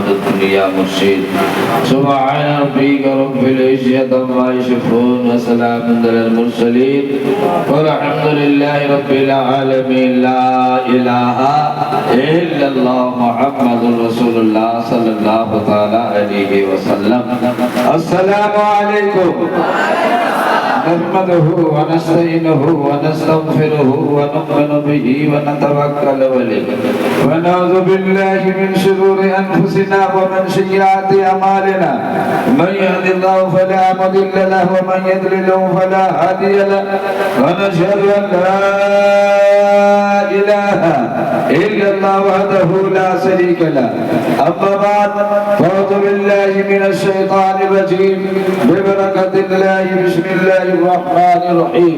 الدنيا مرشد سبحان ربك رب العزة عما يصفون وسلام على المرسلين والحمد لله رب العالمين لا إله إلا الله محمد رسول الله صلى الله تعالى عليه وسلم السلام عليكم نحمده ونستعينه ونستغفره ونؤمن به ونتوكل عليه ونعوذ بالله من شرور أنفسنا ومن سيئات أعمالنا من يهد الله فلا مضل له ومن يضلل فلا هادي له ونشهد أن لا إله إلا الله وحده لا شريك له أما بعد فأعوذ بالله من الشيطان الرجيم ببركة الله بسم الله الرحمن الرحيم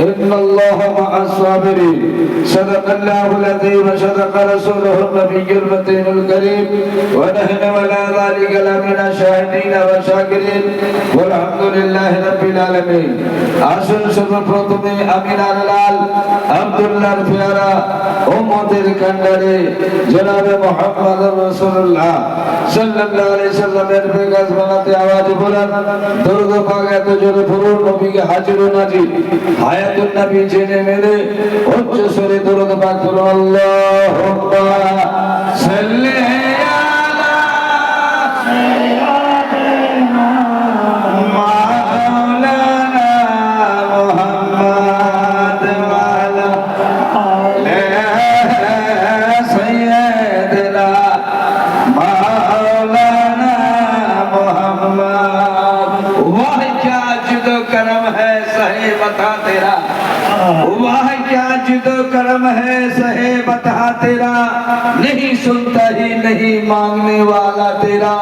إن الله مع الصابرين صدق الله العظيم وصدق رسوله النبي المتين الكريم ونحن على ذلك لمن الشاهدين والشاكرين والحمد لله رب العالمين আসুন সর্বপ্রথমে আমিনার লাল আব্দুল্লাহর পেয়ারা উম্মতের কান্ডারে জনাবে মুহাম্মদ রাসূলুল্লাহ সাল্লাল্লাহু আলাইহি সাল্লামের বেগাস বানাতে আওয়াজ বলেন দরুদ পাক এত জোরে পড়ুন নবীকে হাজির ও নাজির হায়াতুন নবী জেনে মেরে উচ্চ স্বরে দরুদ পাক পড়ুন আল্লাহুম্মা সাল্লি वाह क्या जिद करम है सहे बता तेरा नहीं सुनता ही नहीं मांगने वाला तेरा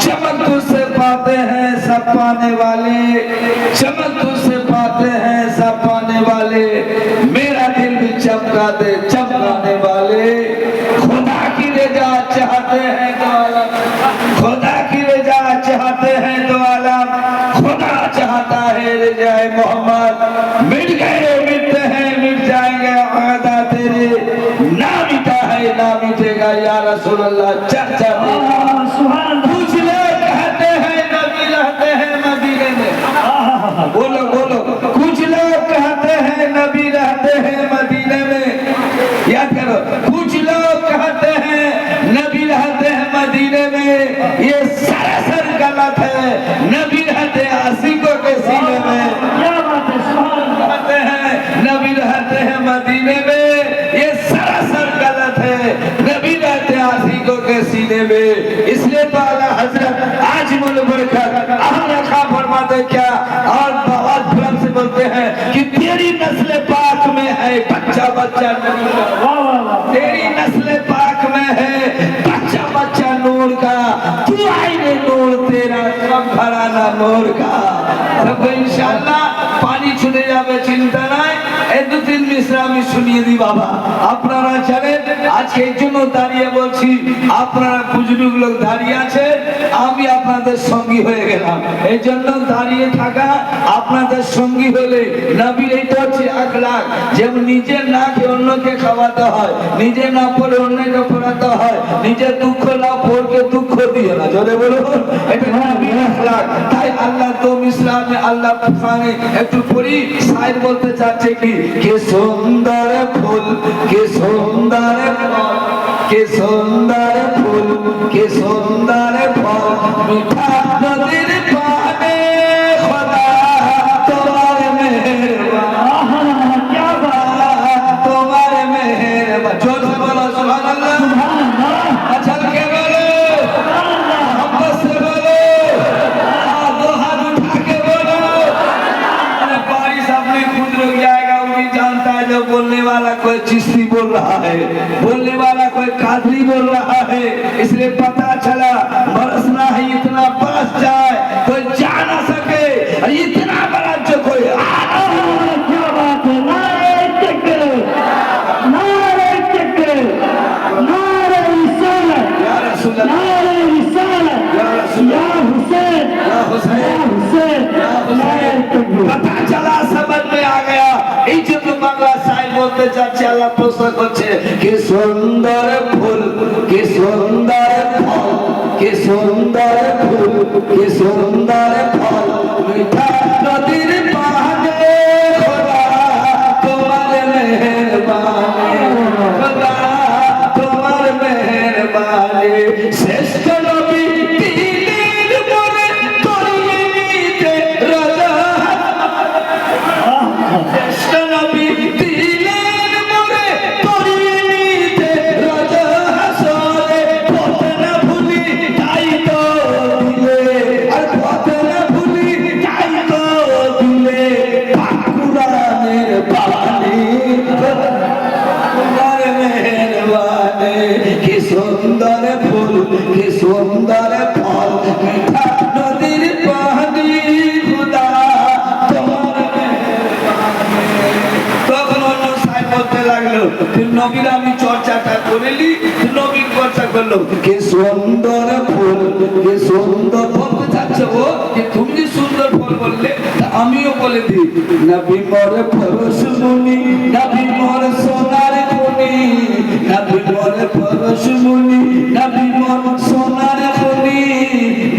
चमक तुझसे पाते हैं सब पाने वाले चमक तुझसे पाते हैं सब पाने वाले मेरा दिल भी चमका दे चमकाने वाले खुदा की रजा चाहते हैं तो आलम खुदा की रजा चाहते हैं तो आलम खुदा चाहता है रजाए मोहम्मद मिट गए मिटते हैं मिट जाएंगे आदा तेरे ना मिटा है ना मिटेगा या रसूल अल्लाह चर्चा कुछ लोग कहते हैं नबी रहते हैं मदीने में बोलो बोलो कुछ लोग कहते हैं नबी रहते हैं मदीने में याद करो कुछ लोग कहते हैं नबी रहते हैं मदीने में ये सरासर गलत है नबी रहते आशिकों के सीने में नबी रहते हैं मदीने में ये सरासर गलत है नबी रहते आशिकों के सीने में इसलिए तो आला हजरत आज मुल बरकत अहले खा फरमाते क्या और बहुत भ्रम से बोलते हैं कि तेरी नस्ल पाक में है बच्चा बच्चा तेरी नस्ल पाक में है बच्चा बच्चा नूर का तू आईने नूर तेरा सब घराना नूर का तब इंशाअल्लाह पानी छुटे जावे चिंता নাই এই দু তিন মিসরা আমি শুনিয়ে দিই বাবা আপনারা জানেন আজকে এই জন্য দাঁড়িয়ে বলছি আপনারা বুজুর্গ লোক দাঁড়িয়ে আছে আমি আপনাদের সঙ্গী হয়ে গেলাম এই জন্য দাঁড়িয়ে থাকা আপনাদের সঙ্গী হলে নবীর এই তো হচ্ছে আখলাক যেমন নিজে না খেয়ে অন্যকে খাওয়াতে হয় নিজে না পড়ে অন্যকে পড়াতে হয় নিজে দুঃখ না পড়কে দুঃখ দিয়ে না জোরে বলুন এটা নবীর আখলাক তাই আল্লাহ তো ইসলামে আল্লাহ ফানে একটু পড়ি শায়র বলতে চাচ্ছে কি কে সুন্দর ফুল কে সুন্দর ফল কে সুন্দর ফুল কে সুন্দর ফল মিঠা নদীর পানে খোদা তোমার মেহেরবান क्या बात তোমার মেহেরবান জোর से बोलो सुभान अल्लाह अच्छा के बोलो मोहब्बत से बोलो दो हाथ उठा के बोलो बारिश अपने खुद रुक जाएगा वो भी जानता है जो बोलने वाला कोई चिश्ती बोल रहा है बोलने वाला कोई कादरी बोल रहा है इसलिए पता चला बरसना है इतना बरस जाए कोई जा ना सके इतना बड़ा जो कोई क्या बात है नारे तकबीर नारे तकबीर नारे रिसालत या रसूल अल्लाह नारे रिसालत या रसूल या हुसैन या हुसैन हुसैन या हुसैन पता चला समझ में आ गया इज्जत बांग्ला साईं बोलते चाचे अल्लाह प्रश्न করছে কি সুন্দর ফুল কি সুন্দর ফল সুন্দর ফল মিঠা নদীর পানে খোদা তোমার মেহেরবানি খোদা তোমার মেহেরবানি শ্রেষ্ঠ নবী দিলের মনে করিয়ে নিতে রাজা শ্রেষ্ঠ নবী দিলের মনে করিয়ে নিতে রাজা হাসরে পথ না ভুলি তাই তো দিলে আর পথ না ভুলি তাই তো দিলে কুরআনের বাণী তোমার মেহেরবানি কি সুন্দর ফুল কি সুন্দর ফল মিঠা নদীর পানি খোদা তোমার মেহেরবানি তখন অন্য সাহেব বলতে লাগলো নবীর আমি চর্চাটা করেলি নবীর চর্চা করলো কি সুন্দর ফুল কি সুন্দর ফল যাচ্ছে ও যে তুমি যে সুন্দর ফল বললে আমিও বলে দিই নবী মোর পরশমণি নবী মোর সোনার খনি নবী মোর পরশমণি নবী মোর সোনার খনি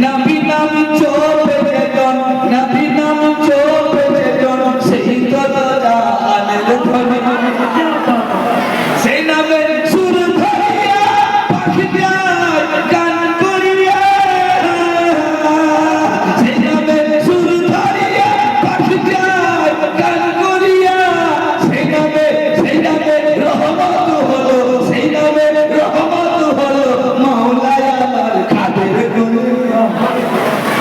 নবী নাম চোপে যেজন নবী নাম চোপে যেজন সেই তো জানের ধ্বনি সেই নামে সুর ধরিয়া পাখি যায় গান করিয়া সেই নামে সুর ধরিয়া পাখি যায় গান করিয়া সেই নামে রহমত হলো সেই নামে রহমত হলো মাওলায় আমার কাদের গুণ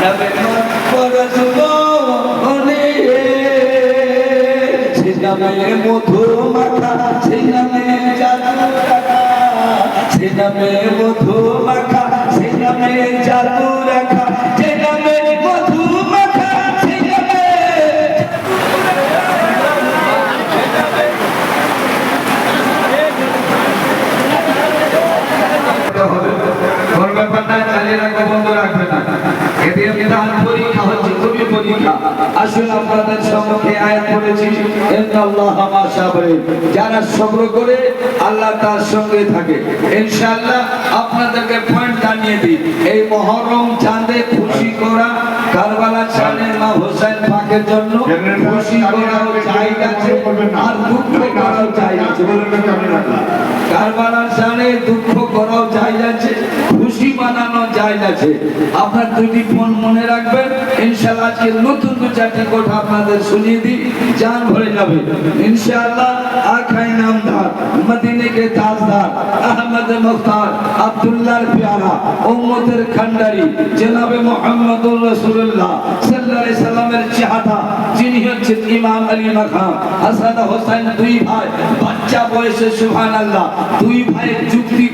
নবী পরশমণি সেই নামে মধু মাখা সেই নামে জাদু রাখা সেই নামে মধু মাখা সেই নামে জাদু রাখা সেই নামে মধু মাখা সেই নামে কোন ব্যাপার না চালিয়ে রাখো বন্ধ রাখবে না এতে বিধান পরীক্ষা হচ্ছে খুবই পরীক্ষা আসুন আপনাদের সম্মুখে আয়াত পড়েছি ইন্নাল্লাহা মা সাবরিন যারা সবর করে আল্লাহ তার সঙ্গে থাকে ইনশাআল্লাহ আপনাদেরকে পয়েন্ট জানিয়ে দিই এই মুহররম চাঁদে খুশি করা কারবালা চাঁদের মা হোসেন পাকের জন্য খুশি করাও জায়েজ আছে আর দুঃখ করাও জায়েজ আছে কারবালা চাঁদে দুঃখ করাও জায়েজ আছে খুশি বানানো জায়েজ আছে আপনার দুটি ফোন মনে রাখবেন ইনশাআল্লাহ আজকে নতুন দু চারটি কথা আপনাদের শুনিয়ে দিই জান ভরে যাবে ইনশাআল্লাহ আখাই নামদার মদিনে के ताजदार अहमद मुख्तार अब्दुल्लाह प्यारा उम्मतेर खंडारी जनाबे मुहम्मदुर रासूलुल्लाह सल्लल्लाहु अलैहि वसल्लमेर चाहता যিনি হচ্ছেন ইমাম আলী মাকাম হাসান হোসেন দুই ভাই বাচ্চা বয়সে সুবহানাল্লাহ দুই ভাই যুক্তি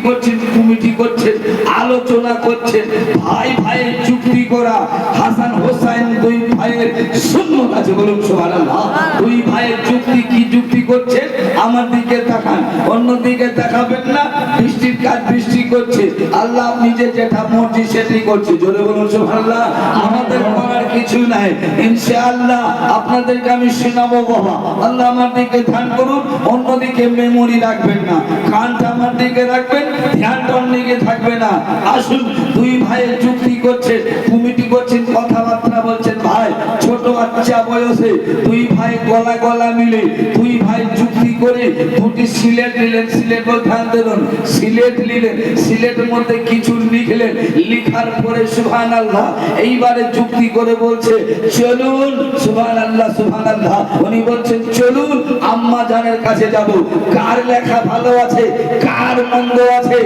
করছেন কমিটি করছেন আলোচনা করছেন ভাই ভাইয়ের যুক্তি করা হাসান হোসেন দুই ভাইয়ের সুন্নাত আছে বলুন সুবহানাল্লাহ দুই ভাইয়ের যুক্তি কি যুক্তি করছে আমার দিকে তাকান অন্য দিকে তাকাবেন না বৃষ্টির কাজ বৃষ্টি করছে আল্লাহ নিজে যেটা মর্জি সেটাই করছে জোরে বলুন সুবহানাল্লাহ আমাদের করার কিছু নাই ইনশাআল্লাহ আপনাদেরকে আমি শোনাবো বাবা আল্লাহ আমার দিকে ধ্যান করুন অন্যদিকে মেমোরি রাখবেন না কানটা আমার দিকে রাখবেন ধ্যানটা অন্যদিকে থাকবে না আসুন দুই ভাইয়ের যুক্তি করছে কমিটি করছেন কথাবার্তা বলছেন ভাই ছোট বাচ্চা বয়সে দুই ভাই গলা মিলে দুই ভাই যুক্তি করে দুটি সিলেট নিলেন সিলেট বল ধ্যান দেন সিলেট নিলেন সিলেটের মধ্যে কিছু লিখলেন লিখার পরে সুবহানাল্লাহ এইবারে যুক্তি করে বলছে চলুন সুবহানাল্লাহ উনি বলছেন চলুন আম্মা জানের কাছে যাব কার লেখা ভালো আছে কার মন্দ আছে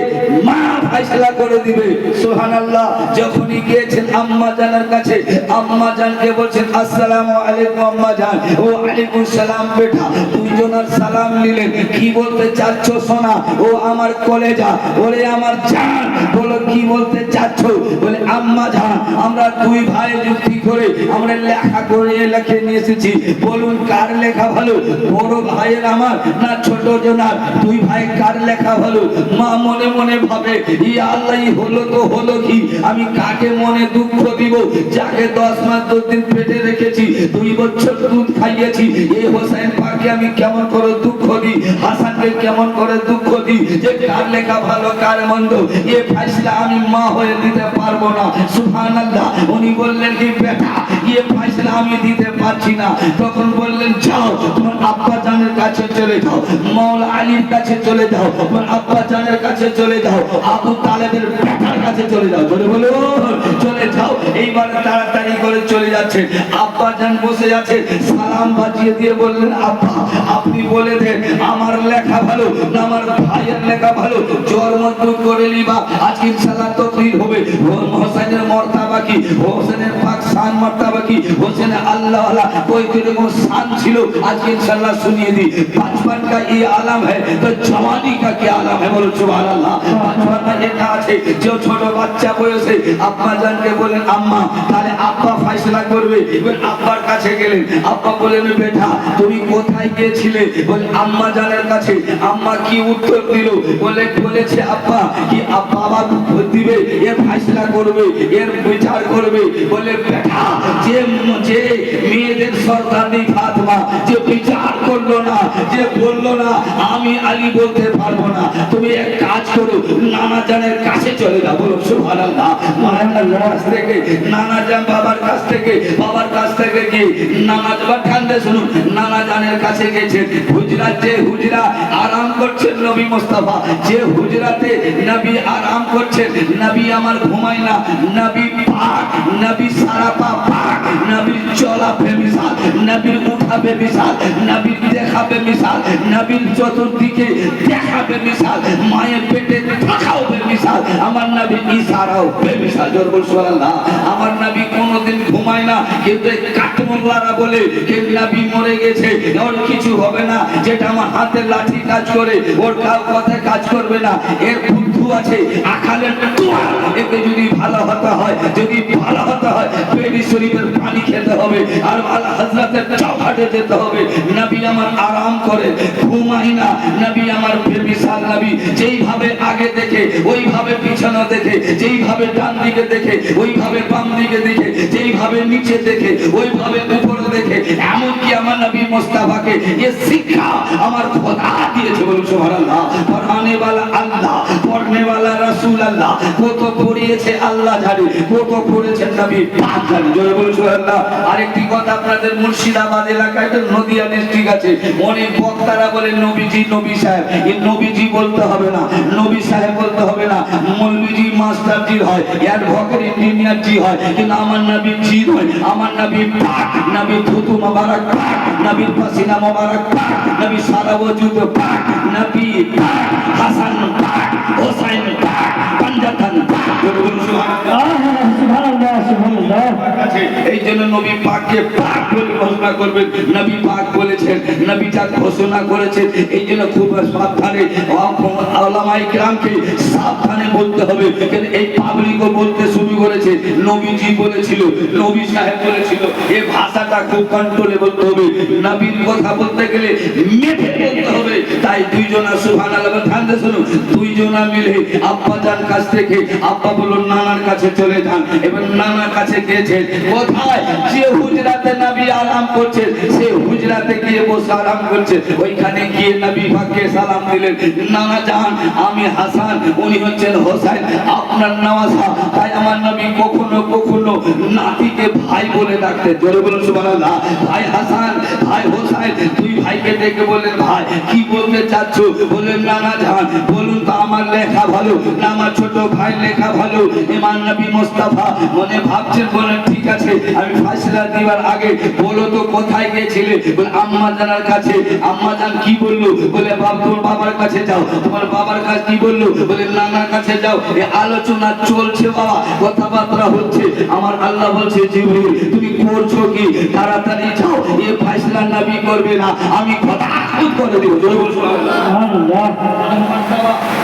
মা ফয়সালা করে দিবে সুবহানাল্লাহ যখনই গিয়েছেন আম্মা জানের কাছে আম্মা জানকে বলছেন আসসালামু আলাইকুম আম্মা জান ও আলাইকুম সালাম বেটা দুইজনের সালাম নিলেন কি বলতে চাচ্ছ সোনা ও আমার কলেজা ওরে আমার জান বলো কি বলতে চাচ্ছ বলে আম্মা জান আমরা দুই ভাই যুক্তি করে আমরা লেখা করে লিখে নিয়ে এসেছি বলুন কার লেখা ভালো বড় ভাইয়ের আমার না ছোট জনার দুই ভাই কার লেখা ভালো মা মনে মনে ভাবে ইয়া আল্লাহ হলো তো হলো কি আমি কাকে মনে দুঃখ দিব যাকে 10 মাস 10 দিন পেটে রেখেছি দুই বছর দুধ খাইয়েছি, এই হোসেন পাককে আমি কেমন করে দুঃখ দিই, হাসানকে কেমন করে দুঃখ দিই, যে কার লেখা ভালো কার মন্দ এ ফয়সালা আমি মা হয়ে দিতে পারবো না। সুবহানাল্লাহ। উনি বললেন কি বেটা এ ফয়সালা আমি দিতে পারছি না। তখন বললেন যাও তোমার আব্বা জানের কাছে চলে যাও, মাওলা আলীর কাছে চলে যাও, তোমার আব্বা জানের কাছে চলে যাও, আবু তালেবের বেটার কাছে চলে যাও। জোরে বলো চলে যাও। এইবার তাড়াতাড়ি করে চলে যাচ্ছে। আব্বা জান বসে আছে, সালাম বাজিয়ে দিয়ে বললেন আব্বা আপনি বলে দেন আমার লেখা ভালো না আমার ভাইয়ের লেখা ভালো, জ্বর মত করে নিবা আজকে ইনশাআল্লাহ তকরির হবে। হোসেনের মর্তবা কি, হোসেনের পাক শান মর্তবা কি, হোসেনের আল্লাহ वाला कोई किरকম শান ছিল আজকে ইনশাআল্লাহ শুনিয়ে দি। बचपन का ये आलम है तो जवानी का क्या आलम है, बोलो सुभान अल्लाह। बचपन में এটা আছে যে ছোট বাচ্চা বয়সে আব্বা জানকে বলেন আম্মা তাহলে আব্বা ফয়সালা করবে। এবার আব্বার কাছে গেলেন, আব্বা বলেন বেটা তুমি কোথায় গিয়েছিলে, বলে আম্মা জানের কাছে। আম্মা কি উত্তর দিল, বলেছে আব্বা কি বাবা দিবে এর ফয়সালা করবে এর বিচার করবে। বলে বেটা যে মেয়েদের সরদারনি ফাতেমা যে বিচার করলো না, যে বললো না আমি আলী বলতে পারবো না, তুমি এক কাজ করো নানা জানের কাছে চলে যাও। বলো সুবহানাল্লাহ। মায়ের কাছ থেকে নানা জান বাবার কাছ থেকে, বাবার কাছ থেকে কি নানা জান কান্দে শুনুন নানা জানের কাছে গেছেন। হুজরাত যে হুজরা আরাম করছেন নবী মুস্তাফা, যে হুজরাতে নবী আরাম করছেন, নবী আমার ঘুমায় না, নবী পাক, নবী সারা পাক, নবীর চলা বেমিসাল, নবীর উঠা বেমিসাল, নবীর দেখা বেমিসাল, নবীর চতুর্দিকে দেখা বেমিসাল, মায়ের পেটে থাকাও বেমিসাল, আমার নবী ইশারাও বেমিসাল। জোর বল সুবহানাল্লাহ। আমার নবী কোনোদিন ঘুমায় না, কিন্তু কাঠমোল্লারা বলে যে নবী মরে গেছে ওর কিছু হবে না, যেটা আমার হাতের লাঠি কাজ করে ওর কথা কাজ করবে না, এর বুদ্ধু আছে আখালের দোয়া, একে যদি ভালো হতে হয়, যদি ভালো হতে হয় পেরি শরীফের পানি খেতে হবে আর আলা হযরতের চৌকাঠে যেতে হবে। নবী আমার আরাম করে ঘুমায় না, নবী আমার বেমিসাল নবী, যেইভাবে আগে দেখে ওইভাবে পিছনে দেখে, যেইভাবে ডান দিকে দেখে ওইভাবে বাম দিকে দেখে, যেইভাবে নিচে দেখে ওইভাবে উপরে দেখে। এমনকি আমার নবী মুস্তাফাকে এই শিক্ষা আমার খোদা দিয়েছে। বলুন সুবহানাল্লাহ। পড়ানে वाला আল্লাহ, পড়নে वाला রাসূল আল্লাহ, কত পড়িয়েছে আল্লাহ জানে, কত পড়েছেন নবী পাক জানে। জোরে বলুন সুবহানাল্লাহ। আরেকটি কথা আপনাদের মুর্শিদাবাদ এলাকায় তো নদিয়া ডিস্ট্রিক্ট আছে, অনেক বক্তারা বলে নবীজি নবী সাহেব, এই নবীজি বলতে হবে না, নবী সাহেব বলতে হবে না, মৌলভীজি মাস্টারজি হয়, অ্যাডভোকেট ইঞ্জিনিয়ার জি হয়, কিন্তু আমার নবী জি নয়, আমার নবী পাক, নবী থুতু মোবারক পাক, নবীর পাসিনা মোবারক পাক, নবী সারা ওজুদ পাক, নবী পাক, হাসান পাক, হোসেন পাক, পাঞ্জাতন পাক। বলুন সুবহানাল্লাহ। সুবহানাল্লাহ সুবহানাল্লাহ। এই জন্য নবী পাককে পাক বলে ঘোষণা করবেন। নবী পাক বলেছেন, নবী যা ঘোষণা করেছেন, এই জন্য খুব সাবধানে উলামায়ে কিরামকে সাবধানে বলতে হবে। কারণ এই পাবলিকও বলতে শুরু করেছে নবীজি বলেছিল, নবী সাহেব বলেছিল, এই ভাষাটা খুব কন্ট্রোলে বলতে হবে। নবীর কথা বলতে গেলে মেপে বলতে হবে। তাই দুইজনা সুবহানাল্লাহ ধ্যান দিয়ে শুনুন, দুইজনা মিলে আব্বা জান কাছ থেকে আব্বা বলল নানার কাছে চলে যান। এবার নানার কাছে গিয়েছে, কোথায় যে হুজরাতে নবী আরাম করছে সে হুজরাতে গিয়ে বসে আরাম করছে, ওইখানে গিয়ে নবী পাককে সালাম দিলেন, নানা জান আমি হাসান, উনি হচ্ছেন হোসেন আপনার নওয়াজা। তাই আমার নবী কখনো কখনো নাতিকে ভাই বলে ডাকতেন। জোরে বলুন সুবহানাল্লাহ। ভাই হাসান, ভাই হোসেন, দুই ভাইকে ডেকে বললেন ভাই কি বলতে চাচ্ছ? বললেন নানা জান বলুন তো আমার লেখা ভালো না আমার ছোট ভাই লেখা ভালো? ইমাম নবী মুস্তাফা মনে ভাবছেন, বলেন ঠিক আছে আমি ফয়সালা দিবার আগে বলো তো কোথায় গিয়েছিলে? বলে আম্মা জানার কাছে। আম্মা জান কি বললো? বলে তোমার বাবার কাছে যাও। তোমার বাবার কাছে কি বললো? বলে নানার কাছে যাও। এই আলোচনা চলছে বাবা, কথাবার্তা হচ্ছে। আমার আল্লাহ বলছে জিবরিল তুমি করছো কি? তাড়াতাড়ি যাও, এ ফয়সালা নবী করবে না, আমি খোদা খুদ করে দেব। জোরে বলুন সুবহানাল্লাহ।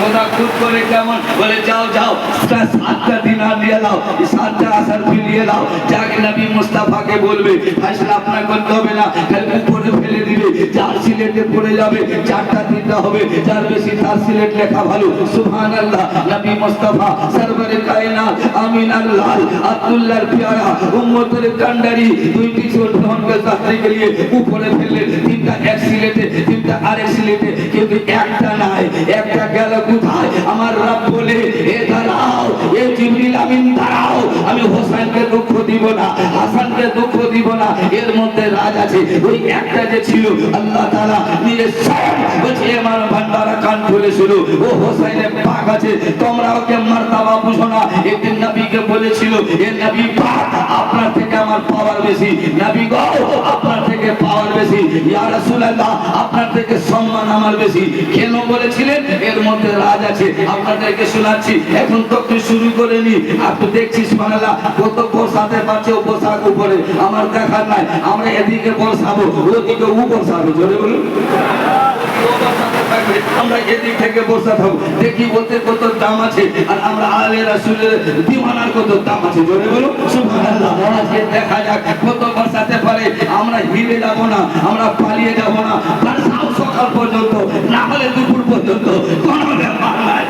খোদা খুদ করে কেমন? বলে যাও যাও 7টা দিনার নিয়ে নাও, 7টা আসর ফিরিয়ে নাও, যাকে নবী মুস্তাফাকে বলবে ফয়সালা আপনার করতে হবে না, কাল উপরে ফেলে দিবে। যার সিলেটে পড়ে যাবে চারটা তিনটা হবে, যার বেশি তার সিলেট লেখা ভালো। সুবহানাল্লাহ। নবী মুস্তাফা সরবরে কায়নাত আমিন আল্লাহ আব্দুল্লাহর প্যারা উম্মতের কান্ডারি দুইটি ছোটকে যাত্রী के लिए উপরে ফেললেন। তিনটা এক সিলেটে, তিনটা আরেক সিলেটে, কিন্তু একটা নাই। একটা গেল কোথায়? আমার রব বলে এ দাঁড়াও, এ জিবরিল আমিন দাঁড়াও, আমি হোসেনকে দুঃখ দিব না, হাসানকে দুঃখ দিব না। এর মধ্যে রাজ আছে। ওই একটা যে ছিল আল্লাহ তাআলা নিজে স্বয়ং বলছে আমার বান্দারা কান খুলে শুনো, ও হোসেনের পাক আছে, তোমরা ওকে মারতাবা বুঝো না। একদিন নবীকে বলেছিল এ নবী পাক আপনার থেকে আমার পাওয়ার বেশি, নবী গো আপনার থেকে পাওয়ার বেশি, ইয়া রাসূলুল্লাহ আপনার থেকে সম্মান আমার বেশি। কেন বলেছিলেন? এর মধ্যে রাজ আছে। আপনাদেরকে শোনাচ্ছি, এখন তো শুরু করে নি। আপনি দেখছিস সুবহানাল্লাহ কত বসাতে পারছে ও পোশাক উপরে, আমার দেখার নাই। আমরা এদিকে বসাবো, ওদিকে ও বসাবো। জোরে বলুন। আমরা এদিক থেকে বসে থাকবো, দেখি বলতে কত দাম আছে, আর আমরা আলে রাসূলের দিওয়ানার কত দাম আছে। জোরে বলুন সুবহানাল্লাহ। আজকে দেখা যাক কত বসাতে পারে। আমরা হিলে যাব না, আমরা পালিয়ে যাব না, বাসাও সকাল পর্যন্ত, না হলে দুপুর পর্যন্ত, কোনো ব্যাপার নাই।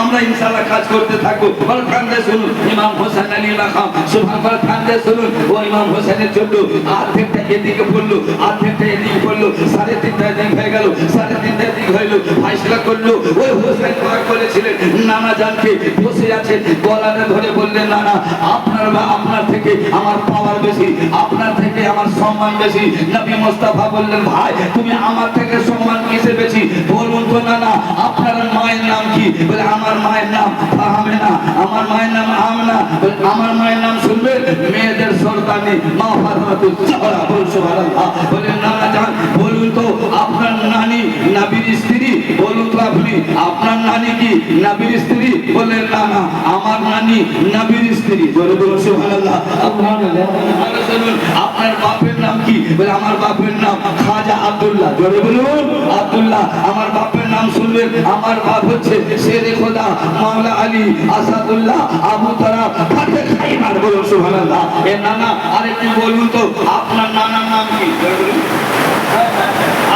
আমরা ইনশাআল্লাহ কাজ করতে থাকবো। বল কান্দে শুনুন ইমাম হোসেন আলী মাকাম সুবহানাল্লাহ, কান্দে শুনুন। ও ইমাম হোসেনের জন্য আর্ধেকটা এদিকে পড়লো, আর্ধেকটা এদিকে পড়লো, 3.5টা দিন হয়ে গেল, 3.5টা দিন হইলো। ফাইসলা করলো ওই হোসেন পাক বলেছিলেন নানা জানকে বসে আছে, গলাটা ধরে বললেন নানা আপনার থেকে আমার পাওয়ার বেশি, আপনার থেকে আমার সম্মান বেশি। নবী মুস্তাফা বললেন ভাই তুমি আমার থেকে সম্মান কিসে বেশি বলুন তো নানা, আপনার মায়ের নাম কি? বলে আমার মায়ের নাম আমেনা। আমার মায়ের নাম আমেনা। বলে আমার মায়ের নাম শুনবে? মেয়েদের সরদানি মা ফাতেমাতুজ জাহরা। বলুন সুবহানাল্লাহ। বলে নানা জান বলুন তো আপনার নানি নবীর স্ত্রী? বলুন তো আপনি আপনার নানি কি নবীর স্ত্রী? বলে নানা আমার নানি নবীর স্ত্রী। বলে বলুন সুবহানাল্লাহ। আপনার বাপের নাম কি? বলে আমার বাপের নাম খাজা আব্দুল্লাহ। জোরে বলুন আব্দুল্লাহ। আমার বাপের নাম শুনবেন, আমার বাপ হচ্ছে শেরে খোদা মাওলা আলী আসাদুল্লাহ আবু তারা ফাতে খাইবার। বলুন সুবহানাল্লাহ। এ নানা আরেকটু বলুন তো আপনার নানার নাম কি?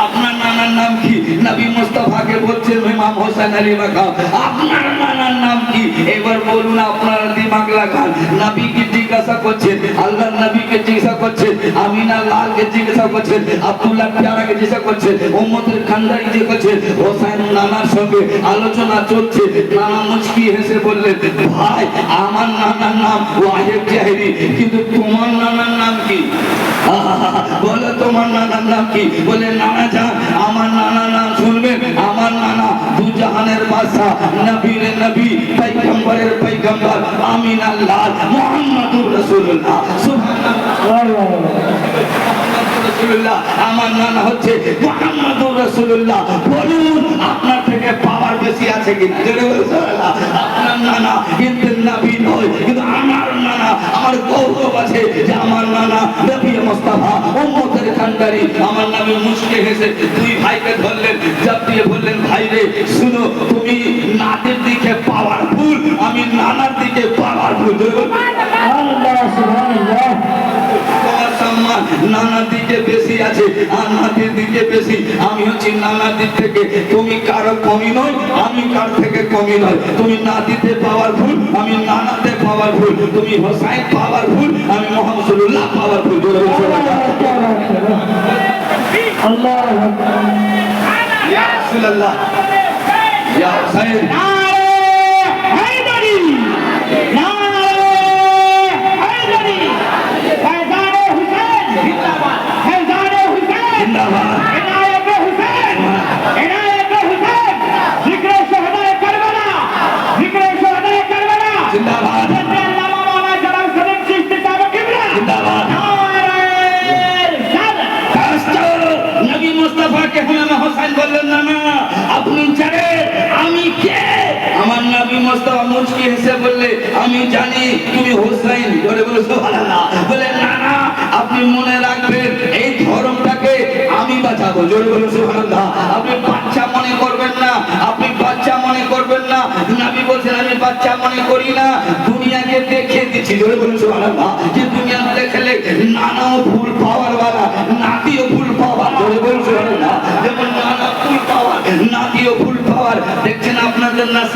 আপনার নানার নাম কি? নবী মুস্তাফাকে বলছেন ইমাম হোসেন আলী মাকাম আপনার নানার নাম কি? এবার বলুন আপনার দিমাগ লাগান। নবীকে জিজ্ঞাসা করছেন, আল্লাহর নবীকে জিজ্ঞাসা করছেন, আমিনা লালকে জিজ্ঞাসা করছেন, আব্দুল্লাহ প্যারাকে জিজ্ঞাসা করছেন, উম্মতের খানদারি জিজ্ঞাসা করছেন। হোসেন নানার সঙ্গে আলোচনা চলছে। নানা মুচকি হেসে বললেন ভাই আমার নানার নাম ওয়াহিদ জাহেরি, কিন্তু তোমার নানার নাম কি? বলে তোমার নানার নাম কি? বলে নানা জান আমার নানার নাম শুনবেন, আমার নানা দুজাহানের বাদশা নবীর নবী পয়গম্বরের পয়গম্বর আমিনার লাল মুহাম্মদুর রাসূলুল্লাহ। সুবহানাল্লাহ। রাসূলুল্লাহ আমার নানা হচ্ছে মুহাম্মদুর রাসূলুল্লাহ। বলুন আপনার থেকে পাওয়ার বেশি আছে কিনা? জোরে বলুন সুবহানাল্লাহ। আপনার নানা কিন্তু নবী নয়, কিন্তু আমার নানা আমার গৌরব আছে যে আমার নানা নবী মুস্তাফা উম্মতের কান্ডারি। আমার নবী মুচকি হেসে দুই ভাইকে ধরলেন, চাপ দিয়ে বললেন ভাই রে শুনো, তুমি নাতির দিকে পাওয়ারফুল, আমি নানার দিকে পাওয়ারফুল। সুবহানাল্লাহ সুবহানাল্লাহ। তোমার সম্মান নানার দিকে বেশি আছে আর নাতির দিকে বেশি। আমি হচ্ছি নানার দিক থেকে, তুমি কারো কমি নয়, আমি কার থেকে কমি নয়। তুমি নাতিতে পাওয়ারফুল, আমি নানাতে পাওয়ারফুল। তুমি হোসাইন পাওয়ারফুল, আমি মুহাম্মদ রাসূলুল্লাহ পাওয়ারফুল। আল্লাহু আকবার। ইয়া রাসূলুল্লাহ ইয়া হুসাইন হায়দারি হায়দারি হায়দারে হুসাইন জিন্দাবাদ হায়দারে হুসাইন জিন্দাবাদ ইনায়েত হুসাইন ইনায়েত হুসাইন জিক্র শুহাদায়ে কারবালা জিক্র শুহাদায়ে কারবালা জিন্দাবাদ আল্লামা মাওলানা জালাল সাদিক চিশতি সাহেব কিবলা জিন্দাবাদ। নবী মুস্তাফাকে ইমাম হোসেন বললেন না আপনি জানেন আমি কে? আমার নবী মুস্তাফা মুচকি হেসে বললে আমি জানি তুমি হোসেন। বলে বলে সুবহানাল্লাহ। বলে না না আপনি মনে রাখবেন এই ধর্মটাকে আমি বাঁচাবো। জোরে বলে সুবহানাল্লাহ। আপনি বাচ্চা মনে করবেন না, আপনি বাচ্চা মনে করবেন না। নবী বলেন আমি বাচ্চা মনে করি না, দুনিয়াকে দেখিয়ে দিচ্ছি। জোরে বলে সুবহানাল্লাহ। যে দুনিয়া দেখলে নানাও ফুল পাওয়ার वाला, নাতিও ফুল পাওয়ার।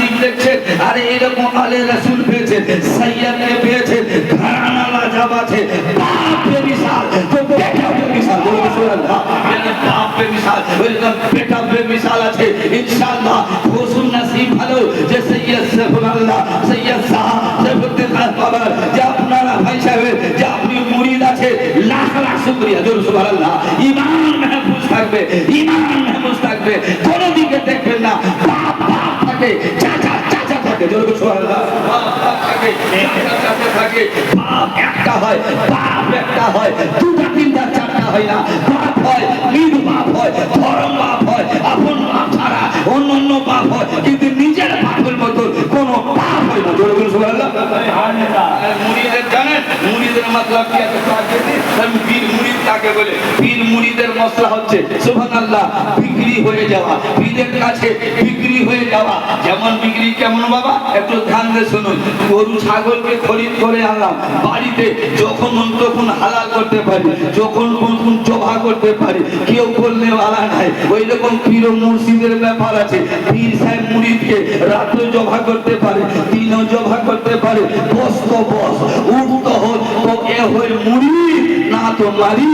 নাসিব দেখছেন, আরে এরকম আলে রাসূল পেয়েছেন, সাইয়্যদকে পেয়েছেন, ঘরানা লাজবাব আছে, বাপ বেমিসাল, তো বেটা বেমিসাল, বলুন সুবহানাল্লাহ। মানে বাপ বেমিসাল, ওইরকম বেটা বেমিসাল আছে ইনশাআল্লাহ। হুজুর নাসিব ভালো যে সৈয়দ সাইফুল্লাহ, সৈয়দ সাহেব সাইফুদ্দিন বাবা, যে আপনারা ভাই সাহেব, যে আপনি মুরিদ আছে, লাখ লাখ শুকরিয়া, জোরে সুবহানাল্লাহ। ঈমান মাহফুজ থাকবে, ঈমান মাহফুজ থাকবে, কোন দিকে দেখবেন না, বাপ বাপ থাকে, চাচা চাচা থাকে, জোরে সুবহানাল্লাহ। বাপ বাপ থাকে, চাচা চাচা থাকে, বাপ একটা হয়, বাপ একটা হয়, দুটা তিনটা চারটা হয় না, বাপ হয়, মৃদু বাপ হয়, ধরম বাপ হয়, আপন বাপ ছাড়া অন্য বাপ হয়, কিন্তু নিজের বাপের মতো কোনো বাপ হয় না, জোরে বলুন সুবহানাল্লাহ। মুরিদের জানেন মুরিদের মতলব কি আছে? পীর মুরিদ কাকে বলে? পীর মুরিদের মশলা হচ্ছে সুবহানাল্লাহ বিক্রি হয়ে যাওয়া, পীরের কাছে বিক্রি হয়ে যাওয়া। যেমন বিক্রি কেমন বাবা, একটু ধ্যান দিয়ে শুনুন। গরু ছাগলকে খরিদ করে আনলাম বাড়িতে, যখন তখন হালাল করতে পারি, যখন তখন জবা করতে পারি, কেউ বললে ওয়ালা নাই। ওই রকম পীর মুর্শিদের ব্যাপার আছে। পীর সাহেব মুরিদকে রাতে জবা করতে পারে, দিনও জবা করতে পারে, বস তো বস, উঠ তো হোক, তো এ হয়ে মুরিদ না তো মারিদ।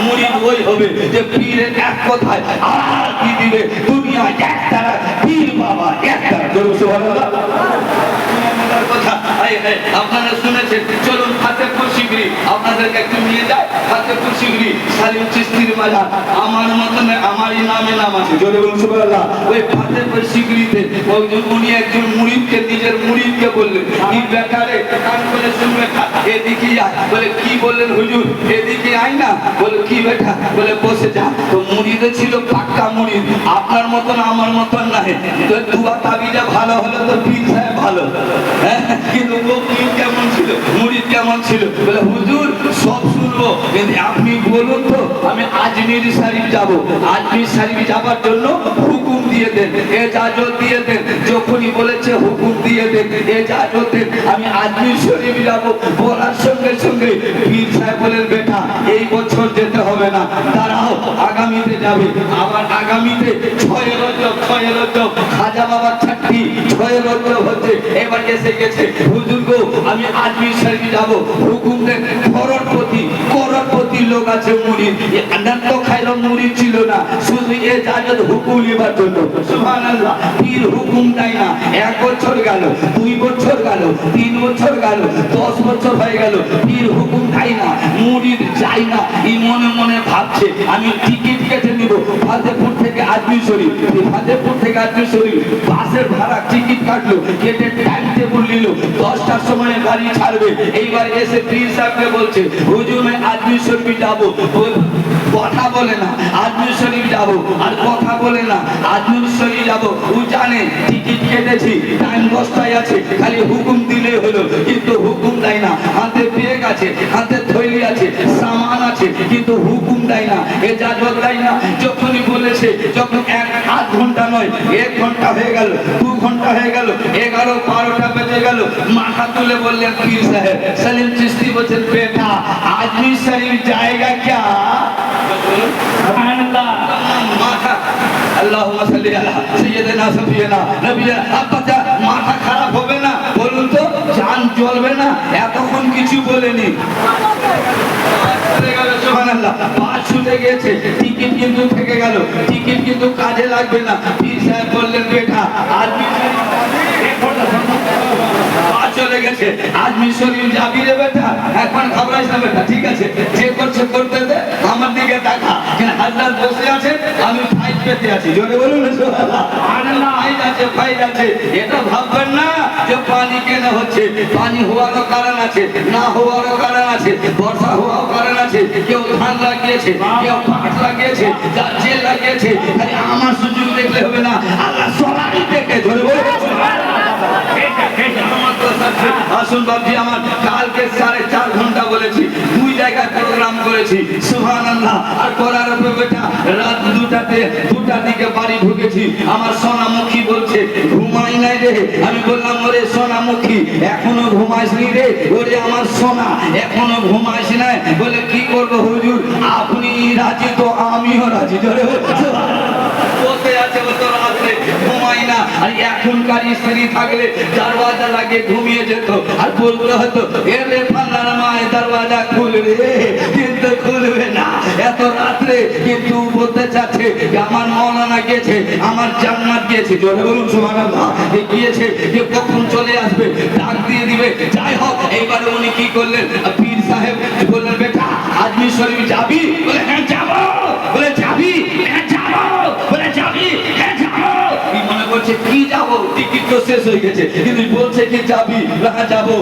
মুরিদ ওই হবে যে পীরের এক কথায় আর কি দিবে, দুনিয়া এক তারা, পীর বাবা এক তারা, জোরে সুবহানাল্লাহ। কথা আপনারা শুনেছেন, চলুন ফাতেপুর শিগগিরি আপনাদেরকে একটু নিয়ে যায়। ফাতেপুর শিগগিরি সালিম চিশতির মাজার, আমার মতন আমারই নামে নাম আছে, জোরে বলুন সুবহানাল্লাহ। ওই ফাতেপুর শিগগিরিতে উনি একজন মুরিদকে, নিজের মুরিদকে বললেন, কি বেটারে কান করে শুনবে, এদিকে আয়। বলে কি বললেন হুজুর? এদিকে আয় না। বলে কি বেটা? বলে বসে যা। তো মুরিদে ছিল পাক্কা মুরিদ, আপনার মতন আমার মতন নাই। তো দুয়া তাবিজা ভালো হলো তো পীর সাহেব ভালো, হ্যাঁ, কিন্তু ও পীর কেমন ছিল, মুরিদ কেমন ছিল? বলে হুজুর সব শুনবো, কিন্তু আপনি বলুন তো আমি আজমির শরীফ যাব, আজমির শরীফ যাবার জন্য হুকুম দিয়ে দেন, এজাজত দিয়ে দেন। যখনই বলেছে হুকুম দিয়ে দেন, এজাজত দেন, আমি আজমির শরীফ যাব। বলার সঙ্গে সঙ্গে পীর সাহেব বলেন, বেটা এই বছর যেতে হবে না, দাঁড়াও আগামীতে যাবে। আবার আগামীতে 6 রজব, 6 রজব খাজা বাবার ছাট্টি, 6 রজব হচ্ছে। এবার এসে গেছে, হুজুর গো আমি আজমির শরীফ যাব, হুকুম দেন। করোড়পতি লোক আছে মুরিদ, আনন্দ খাইলো মুরিদ ছিল না, শুধু এজাজত হুকুম নেবার জন্য। সুবহানাল্লাহ। পীর হুকুম দেয় না। 1 বছর গেল, 2 বছর গেল, 3 বছর গেল, 10 বছর হয়ে গেল, পীর হুকুম দেয় না, মুরিদ যায় না। এই মনে মনে ভাবছে আমি টিকিট কেটে নিব ফাতেপুর থেকে আজমির শরীফ, ফাতেপুর থেকে আজমির শরীফ বাসের ভাড়া টিকিট কাটলো, কেটে টাইম টেবিল নিল, 10টার সময় গাড়ি ছাড়বে। এইবার এসে পীর সাহেবকে বলছে, হুজুর আমি আজমির শরীফ যাব। কথা বলে না আজমির শরীফ যাব, আর কথা বলে না আজমির শরীফ যাব। ও জানে টিকিট কেটেছি, টাইম 10টায় আছে, খালি হুকুম দিলে হলো, কিন্তু হুকুম দেয় না। হাতে ব্যাগ আছে, হাতে থৈলি আছে, সামান আছে, কিন্তু হুকুম দেয় না, এজাজত দেয় না। যখনই বলেছে, যখন 1-8 ঘন্টা নয়, 1 ঘন্টা হয়ে গেল, 2 ঘন্টা হয়ে গেল, 11-12টা বেজে গেল, মাথা তুলে বললেন পীর সাহেব সালিম চিশতি বলছেন, বেটা আজমির শরীফ জায়গা क्या? সুবহানাল্লাহ। মাথা আল্লাহুম্মা সাল্লি আলা সাইয়্যিদিনা সাফিয়ানা নবিয়া। আপনারা মাথা খারাপ হবে না? বলুন তো, জান জ্বলবে না? এতক্ষণ কিছু বলেনি, সুবহানাল্লাহ। পাঁচ ছুটে গেছে, টিকিট কিন্তু থেকে গেল, টিকিট কিন্তু কাজে লাগবে না। পীর সাহেব বললেন, বেটা আজমির চলে গেছে, আজমির শরীফ যাবি রে বেটা, এখন ঘাবড়াইস না বেটা, ঠিক আছে, যে করছে করতে দে, আমার দিকে দেখা। হাজরাত বসে আছে, আমি ফাইল পেতে আছি, জোরে বলুন সুবহানাল্লাহ। ফাইল আছে, ফাইল আছে। এটা ভাববেন না যে পানি কেন হচ্ছে, পানি হওয়ারও কারণ আছে, না হওয়ারও কারণ আছে, বর্ষা হওয়ারও কারণ আছে। কেউ ধান লাগিয়েছে, কেউ পাট লাগিয়েছে, যার যে লাগিয়েছে, খালি আমার সুযোগ দেখলে হবে না, আল্লাহ সবাই দেখে, জোরে বলুন সুবহানাল্লাহ। আসুন বাপজি আমার, কালকে 4.5 ঘন্টা বলেছি, 2 জায়গায় প্রোগ্রাম করেছি, সুবহানাল্লাহ। আর করার উপরে বেটা রাত 2টার দিকে বাড়ি ঢুকেছি। আমার সোনামুখী বলছে ঘুমাই নাই রে। আমি বললাম, ওরে সোনামুখী এখনো ঘুমাইসনি রে? ওরে আমার সোনা এখনো ঘুমাইস নাই? বলে কি করবো হুজুর, আপনি রাজি তো আমিও রাজি, জোরে বসে আছে, ও তো রাত্রে ঘুমাই আর এখনকার স্ত্রী থাকলে দরওয়াজা লাগিয়ে ঘুমিয়ে যেত আর বলতে হতো এ রে ফাল্লার মায় দরওয়াজা খুলবে, কিন্তু খুলবে না এত রাত্রে। কিন্তু বলতে চাচ্ছে আমার মৌলানা গেছে, আমার জান্নাত গিয়েছে, জোরে বলুন সুবহানাল্লাহ, গিয়েছে যে কখন চলে আসবে ডাক দিয়ে দিবে। যাই হোক এইবারে উনি কি করলেন, পীর সাহেব বললেন বেটা আজমির শরীফ যাবি? বলে হ্যাঁ যাবো। বলে যাবি? হ্যাঁ যাবো। বলে যাবি? হ্যাঁ যাবো। কি মনে করছে কি যাবো, টিকিট তো শেষ হয়ে গেছে, কিন্তু বলছে কি যাবি? হ্যাঁ যাবো।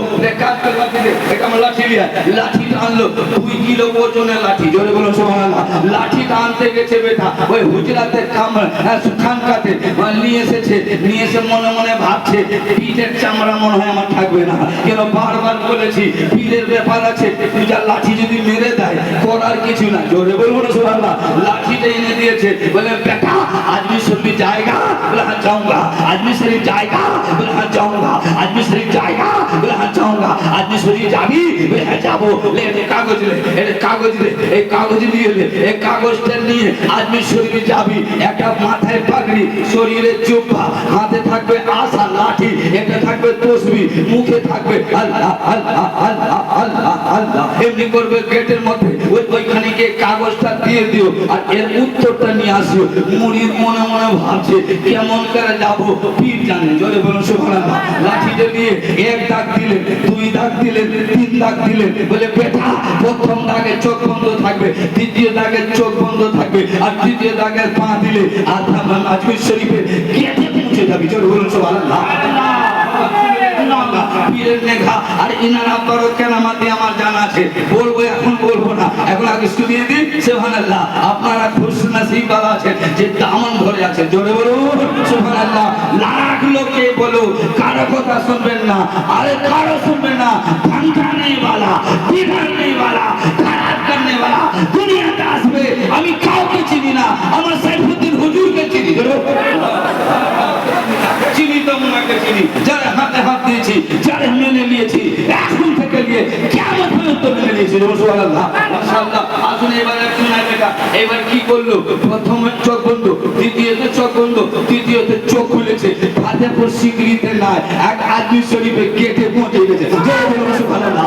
কাজ করে লাঠি দে, আমার লাঠি নিয়ে লাঠিটা আনলো, 2 কিলো ওজনের লাঠি, জোরে বলুন সুবহানাল্লাহ। লাঠিটা আনতে গেছে বেটা ওই হুজরাতে খানকাতে নিয়ে এসেছে, নিয়ে এসে মনে মনে ভাবছে পিঠের চামড়া মনে হয় আমার থাকবে না, কেন বারবার বলেছি পীরের ব্যাপার আছে, পূজার লাঠি যদি মেরে দেয় করার কিছু না, জোরে বলুন সুবহানাল্লাহ। লাঠিটা এনে দিয়েছে, বলে বেটা আজমির শরীফ জায়গা? বলে হ্যাঁ যাऊंगा। আজমির শরীফ জায়গা? বলে হ্যাঁ যাऊंगा। আজমির শরীফ জায়গা? বলে হ্যাঁ যাऊंगा। আজমির শরীফ যাবি? বলে হ্যাঁ যাবো। লে কাগজ লে, কাগজ লে, এই কাগজ নিয়ে লে, এই কাগজটা নিয়ে আজমির শরীফে যাবি। একটা মাথায় পাগড়ি, শরীরে জুব্বা, হাতে থাকবে আশা লাঠি, এটা থাকবে তসবিহ, মুখে থাকবে আল্লাহ আল্লাহ আল্লাহ আল্লাহ আল্লাহ, এমনি করবে গেটের মধ্যে। ওইখানে গিয়ে কাগজটা দিয়ে দিও আর এর উত্তরটা নিয়ে আসিও। মুড়ির মনে মনে ভাবছে কেমন করে যাবো, পীর জানে, জোরে বলুন সুবহানাল্লাহ। লাঠিটা নিয়ে 1 দাগ দিলেন, 2 দাগ দিলেন, 3 দাগ দিলেন। বলে বেটা প্রথম দাগে চোখ বন্ধ থাকবে, দ্বিতীয় দাগে চোখ বন্ধ থাকবে, আর তৃতীয় দাগে পা দিলে আল্লাহ আজমির শরীফের গেটে পৌঁছে যাবি, জোরে বলুন সুবহানাল্লাহ। পীরের নেঘা আর ইনার আব্বারও কেরামতি আমার জানা আছে, বলবো এখন বলবো না, এখন আগে শুনিয়ে দিই সুবহানাল্লাহ। আপনারা খুশ নসিব আছেন যে দামন ধরে আছে, জোরে বলুন সুবহানাল্লাহ। লাখ লোকে বলো কারো কথা শুনবেন না, আরে কারো শুনবেন না, ভাঙানে वाला বিধানে वाला খারাপ করনে वाला দুনিয়াতে আসবে। আমি কাউকে চিনি না, আমার সাইফুদ্দিন হুজুরকে চিনি, চিনি তো ওনাকে চিনি, যারা হাতে হাত দিয়েছি, যারা মেনে নিয়েছি, এখন থেকে নিয়ে কিয়ামত পর্যন্ত মেনে নিয়েছি, সুবহানাল্লাহ মাশাআল্লাহ। আসুন এবার একটু না বেটা, এবার কি করলো, প্রথমে চোখ বন্ধ, দ্বিতীয়তে চোখ বন্ধ, তৃতীয়তে চোখ খুলেছে, ফাতেপুর সিকরিতে নাই এক আজমির শরীফে গেটে পৌঁছে গেছে, সুবহানাল্লাহ।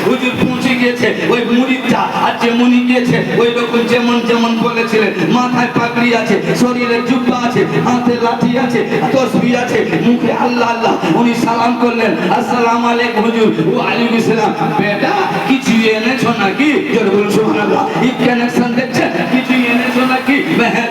হুজুর পৌঁছে গিয়েছে, ওই মুরিদটা আর যেমনই গিয়েছে ওই রকম যেমন যেমন বলেছিলেন, মাথায় পাগড়ি আছে, শরীরে জুব্বা আছে, হাতে লাঠি আছে, তসবিহ আছে, মুখে আল্লাহ আল্লাহ। উনি সালাম করলেন, আসসালামু আলাইকুম হুজুর। ও আলাইকুম সালাম। বেটা কিছু এনেছো নাকি? জোরে বলুন সুবহানাল্লাহ। এই কানেকশন দেখছেন, কিছু এনেছো নাকি?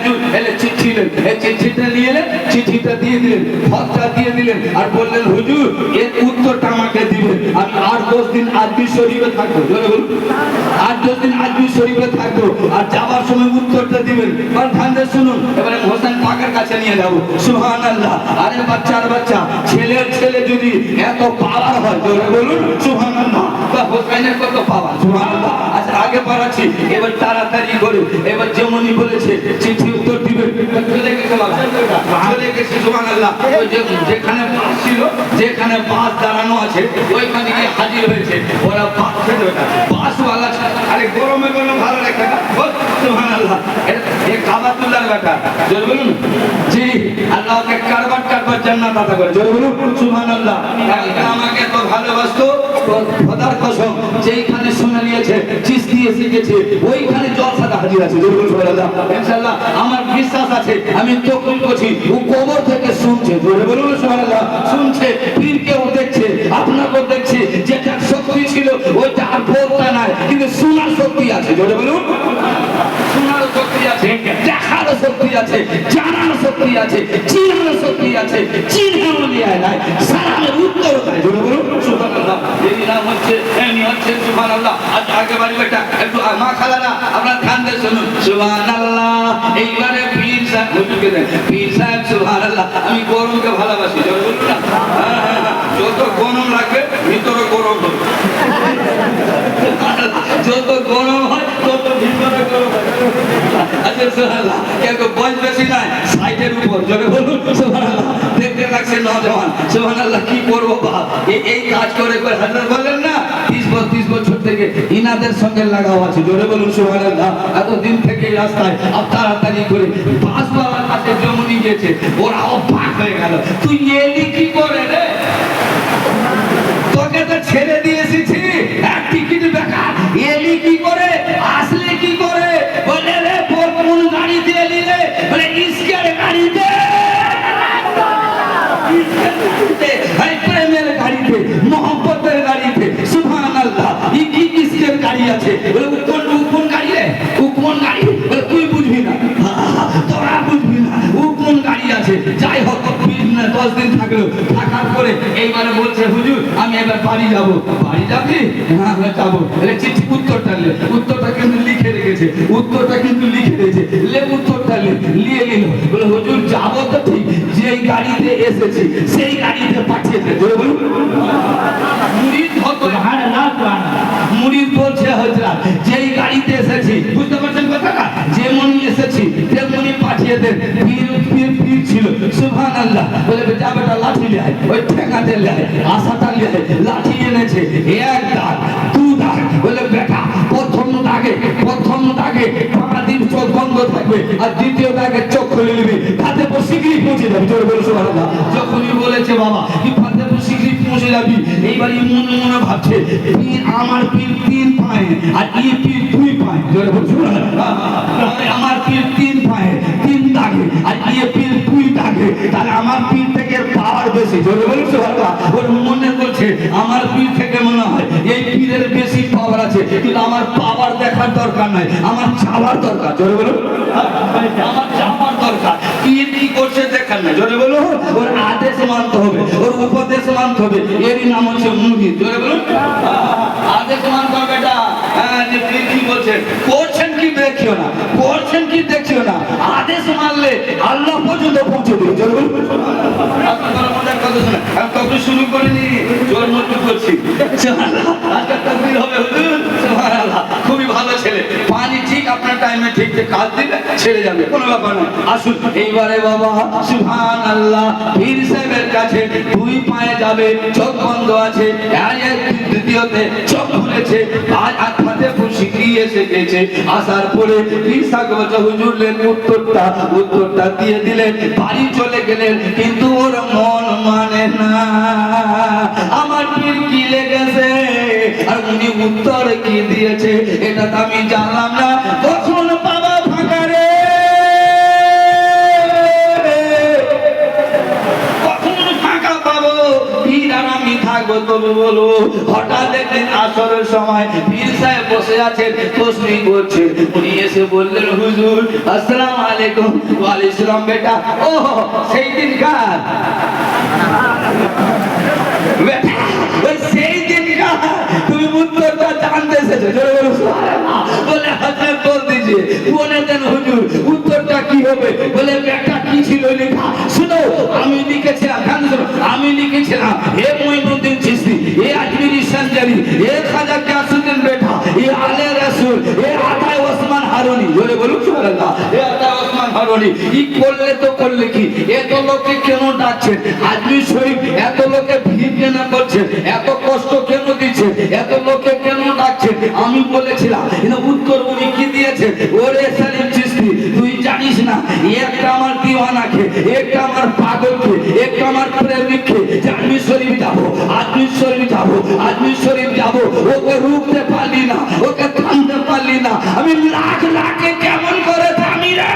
হুজুর এলে চিঠি নেন, এই চিঠিটা নিয়ে এলেন, চিঠিটা দিয়ে দিলেন, ফতটা দিয়ে দিলেন আর বললেন হুজুর এর উত্তরটা আমাকে দিবেন, আমি 8-10 দিন আজমির শরীফে থাকবো, জোরে বলুন 8-10 দিন আজমির শরীফে থাকবো, আর যাবার সময় উত্তরটা দিবেন। আর ধ্যান দিয়ে শুনুন, এবারে হোসেন পাকের কাছে নিয়ে যাবো, সুবহানাল্লাহ। আরে বাচ্চার বাচ্চা, ছেলের ছেলে যদি এত পাওয়ার হয়, জোরে বলুন সুবহানাল্লাহ, তা হোসেনের কত পাওয়ার, সুবহানাল্লাহ। আচ্ছা আগে পারাচ্ছি, এবার তাড়াতাড়ি করে, এবার যেমনই বলেছে চিঠি উত্তর দিবেন, চলে গেছে চলে গেছে, সুবহানাল্লাহ। যেখানে বাস ছিল, যেখানে বাস দাঁড়ানো আছে ওইখানে গিয়ে হাজির হয়েছে। ওরা বাসওয়ালা, আরে গরমে গরম ভালো লাগে না, সুবহানাল্লাহ। এই কাবাতুল্লাহর ব্যাটা, জোরে বলুন জি, আল্লাহকে কারবার কারবার জান্নাত আতা করে, জোরে বলুন সুবহানাল্লাহ। আমাকে তো ভালোবাসতো, খোদার কসম, যেইখানে শুনে নিয়েছে চিস্তি এসে গেছে ওইখানে জলসাটা হাজির আছে, জোরে বলুন সুবহানাল্লাহ। ইনশাআল্লাহ আমার বিশ্বাস আছে, আমি তকলিফ করছি, ও কবর থেকে শুনছে, জোরে বলুন সুবহানাল্লাহ, শুনছে, পীরকেও দেখছে, আপনাকেও দেখছে। যেটা শক্তি ছিল ওইটা আর বলতে নাই, কিন্তু শোনার শক্তি আছে, জোরে বলুন শোনার শক্তি আছে, দেখার শক্তি আছে, জানার শক্তি আছে, চিনার শক্তি আছে, চিনাও নিয়ে নাই, সালামের উত্তর দেয়, জোরে বলুন সুবহানাল্লাহ। এই নাম হচ্ছে, এই হচ্ছে সুবহানাল্লাহ। আজ আগে বাড়ি বেটা একটু মা খালারা আপনারা ধ্যান দিয়ে শুনুন, সুবহানাল্লাহ। এইবারে পীর সাহেব হুজুরকে দেন, পীর সাহেব সুবহানাল্লাহ। আমি গরমকে ভালোবাসি, জোরে বলুন না, যত গরম লাগবে ভিতরে গরম হবে, যত গরম হয় তত ভিতরে গরম হয়। আচ্ছা সুবহানাল্লাহ, কেউ বয়স বেশি নাই, সাইডের উপর, জোরে বলুন সুবহানাল্লাহ। দেখতে লাগছে দিচ্ছে নজওয়ান, সুবহানাল্লাহ কি করবো বাপ, এই কাজ করে করে হযরত বললেন না 30 বছর থেকে ইনাদের সঙ্গে লাগাও আছে, জোরে বলুন সুবহানাল্লাহ। এতদিন থেকে এই রাস্তায় আপ তাড়াতাড়ি করে বাসওয়ালার কাছে জমনি গেছে, ওরা অবাক হয়ে গেল, তুই এলি কি করে রে, তোকে তো ছেড়ে দিয়ে এসেছি, এক টিকিট বেকার, এলি কি করে, আসলে কি করে, বলে রে কোন গাড়িতে এলি রে, বলে ইসকের গাড়িতে, প্রেমের গাড়িতে, মোহব্বতের গাড়িতে, সুবহানাল্লাহ। কি ইসকের গাড়ি আছে, বলে কোন গাড়ি রে, কোন গাড়ি, বলে তুই বুঝবি না, তোরা বুঝবি না, কোন গাড়ি আছে। যাই হোক 10 দিন থাকলো, থাকার পরে এইবারে বলছে হুজুর আমি এবার বাড়ি যাব। বাড়ি যাবি? হ্যাঁ যাবো। চিঠি উত্তরটা কিন্তু লিখে রেখেছে, উত্তরটা নিয়ে নিল, বলে হুজুর যাবো তো ঠিক, যেই গাড়িতে এসেছি সেই গাড়িতে পাঠিয়েছে। মুরিদ বলছে হযরত যেই গাড়িতে এসেছি, বুঝতে পারছেন কথাটা, যে মনি এসেছি তেমনি পাঠিয়ে দেন। পীর ছিল, সুবহানাল্লাহ। বলে বেটা লাঠি লে আয়, ওই ঠেকাতে লে আয়, আশাটা লে আয়, লাঠি এনেছে, এক দাগ দু দাগ, বলে বেটা প্রথম দাগে পাঁচ চোখ বন্ধ থাকবে, আর দ্বিতীয় দাগে চোখ খুলে নিবি, ফাতেপুর শিগগিরই পৌঁছে যাবি। জোরে বলে সুবহানাল্লাহ। যখনই বলেছে বাবা কি ফাতেপুর শিগগিরই পৌঁছে যাবি, এইবারই মনে মনে ভাবছে আমার পীর 3 পায়ে আর এই পীর 2 পায়ে। জোরে বলে সুবহানাল্লাহ। আমার পীর 3 পায়ে 3 দাগে আর এই পীর 2 দাগে, তাহলে আমার পীর থেকে পাওয়ার বেশি। জোরে বলে সুবহানাল্লাহ। ওর মনে করছে আমার পীর থেকে মনে হয় এই পীরের বেশি পাওয়ার আছে, কিন্তু আমার পাওয়ার দেখার দরকার নাই, আমার চাওয়ার দরকার। জোরে বলো, আমার চাওয়ার দরকার। পীর কি করছে দেখার না, জোরে বলো, ওর আদেশ মানতে হবে, ওর উপদেশ মানতে হবে, এরই নাম হচ্ছে মুরিদ। জোরে বলো, আদেশ মানতে হবে। এটা যে পীর কি বলছে, করছেন কি দেখিও না, করছেন কি দেখিও না, আদেশ মানলে আল্লাহ পর্যন্ত পৌঁছে দেবে। জোরে বলো, আপনারা মনের কথা শুনে আমি কত শুরু করিনি, জোর মতো করছি। আজকে তাকবীর হবে হুজুর, সুবহানাল্লাহ। খুবই ভালো ছেলে, পানি ঠিক আপনার টাইমে ঠিক কাজ দিলে ছেড়ে যাবে, কোনো ব্যাপার না। আসুন এইবারে বাবা সুবহানাল্লাহ পীর সাহেবের কাছে 2 পায়ে যাবে, চোখ বন্ধ আছে, দ্বিতীয়তে চোখ খুলেছে, আজ ফাতেপুর শিগগিরই এসে গেছে। আসার পরে পীর সাহেব বলছে হুজুরের উত্তরটা দিয়ে দিলেন, বাড়ি চলে গেলেন, কিন্তু ওর মন মানে না, আমার পীর কি লেগেছে আর উনি উত্তর কি দিয়েছে এটা তো আমি জানলাম না। কখন বাবা ফাঁকা রে, কখন ফাঁকা পাবো, পীর আর আমি থাকবো তবু বলো। হঠাৎ একদিন আসরের সময় পীর সাহেব বসে আছেন, তসবিহ করছেন, উনি এসে বললেন হুজুর আসসালামু আলাইকুম। ওয়ালাইকুম আসসালাম। বেটা ও সেই দিনকার বেটা, ওই সেই দিনকার তুমি উত্তরটা জানতে এসেছো। বলে হযরত বল দিজিয়ে, বলে দেন হুজুর উত্তরটা কি হবে। বলে বেটা কি ছিল লেখা, শুনো আমি লিখেছিলাম, আমি লিখেছিলাম হে মঈনুদ্দিন চিশতি, হে আজমিরি সঞ্জারি, হে খাজা গিয়াসউদ্দিন বেটা, হে আলে রাসূল, হে আতায়ে ওসমান হারুনি। জোরে বলুন সুবহানাল্লাহ। হে আতায়ে ওসমান হারুনি। ই করলে তো করলে কি, এত লোককে কেন ডাকছেন, আজমির শরীফ এত লোকে ভিড় কেন করছেন, এত কষ্ট কেন দিচ্ছেন, এত লোকে কেন ডাকছেন। আমি বলেছিলাম উত্তর উনি কি দিয়েছে, ওরে সালিম চিশতি তুই জানিস না, একটা আমার দিওয়ানাকে, একটা আমার পাগলকে, একটা আমার প্রেমিককে, আজমির শরীফ যাবো, আজমির শরীফ যাবো, আজমির শরীফ যাবো, ওকে রুখতে পারলি না, ওকে থামতে পারলি না, আমি লাখ লাখে কেমন করে থামি রে।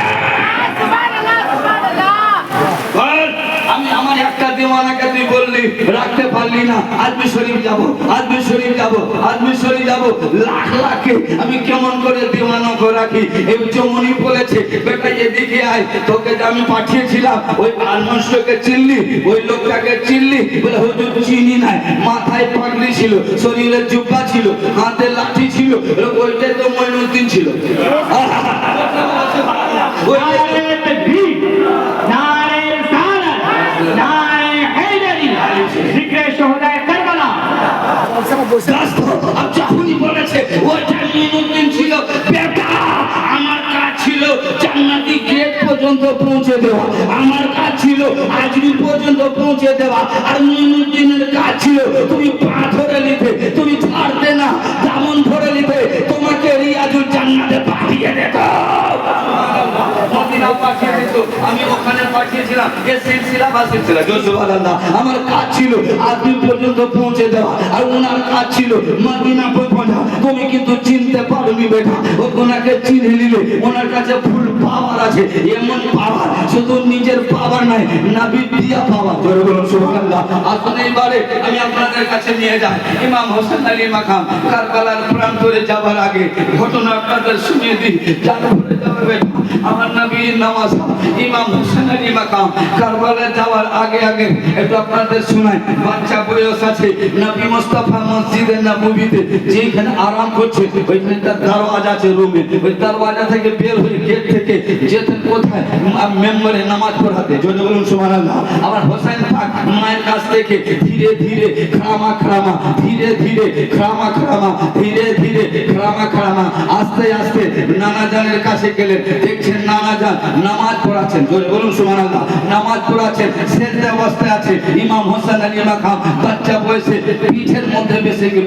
আমি আমার একটা দিওয়ানাকে তুই বললি রাখতে পারলি না, আজমির শরীফ যাব, আজমির শরীফ যাব, আজমির শরীফ যাব, লাখ লাখে আমি কেমন করে দিওয়ানাকে রাখি। এই চমনি বলেছে বেটা এদিকে আয়, তোকে যে আমি পাঠিয়েছিলাম ওই মানুষটাকে চিনলি, ওই লোকটাকে চিনলি। বলে হুজুর চিনি নাই, মাথায় পাগড়ি ছিল, শরীরে জুব্বা ছিল, হাতে লাঠি ছিল, ওইটাই তো মঈনুদ্দিন ছিল। বলেছে ওইটা মঈনুদ্দিন ছিল। বেটা আমার কাজ ছিল জান্নাতি গেট পর্যন্ত পৌঁছে দেওয়া, আমার কাজ ছিল আজমি পর্যন্ত পৌঁছে দেওয়া, আর মুইনুদ্দিনের কাজ ছিল তুমি পা ধরে নিতে, তুমি ছাড়তে না, যেমন ধরে নিতে তোমাকে রিয়াজুল জান্নাতে পাঠিয়ে দিত। মদিনা পাঠিয়ে দিত, আমি ওখানে পাঠিয়েছিলাম। এই সিলসিলা বা সিলসিলা সুবহানাল্লাহ। আমার কাজ ছিল আজমি পর্যন্ত পৌঁছে দেওয়া, আর ওনার কাজ ছিল মদিনা পর্যন্ত। তুমি কিন্তু চিনতে পারোনি বেটা, ওনাকে চিনে নিলে ওনার কাছে ফুল পাওয়ার আছে, এমন পাওয়ার শুধু নিজের পাওয়ার নাই, নবীর দিয়া পাওয়ার। জোরে বলুন সুবহানাল্লাহ। আসলে এবারে আমি আপনাদের কাছে নিয়ে যাই ইমাম হোসেন আলী মাকাম কারবালার প্রান্তরে যাবার আগে ঘটনা আপনাদের শুনিয়ে দিই। জানতে যাবে আমার নবীর নামাজ ইমাম হোসেন আলী মাকাম কারবালায় যাওয়ার আগে আগে একটু আপনাদের শোনাই। বাচ্চা বয়স আছে, নবী মুস্তাফা মসজিদে নববীতে যেখানে আরাম করছে ওইখানে তার দরওয়াজা আছে রুমে, ওই দরওয়াজা থেকে বের হয়ে গেট থেকে যেতেন কোথায় মেম্বারে নামাজ পড়াতে। যদি বলুন সুবহানাল্লাহ। আবার হোসেন পাক মায়ের কাছ থেকে ধীরে ধীরে খারামা খারামা, ধীরে ধীরে খারামা খারামা, ধীরে ধীরে খারামা খারামা, আস্তে আস্তে নানা জানের কাছে গেলেন। দেখছেন নানা জান নামাজ পড়াচ্ছেন। যদি বলুন সুবহানাল্লাহ। নামাজ পড়াচ্ছেন, সেজদা অবস্থায় আছে ইমাম হোসেন আলী মাকাম বাচ্চা বয়সে পিঠের মধ্যে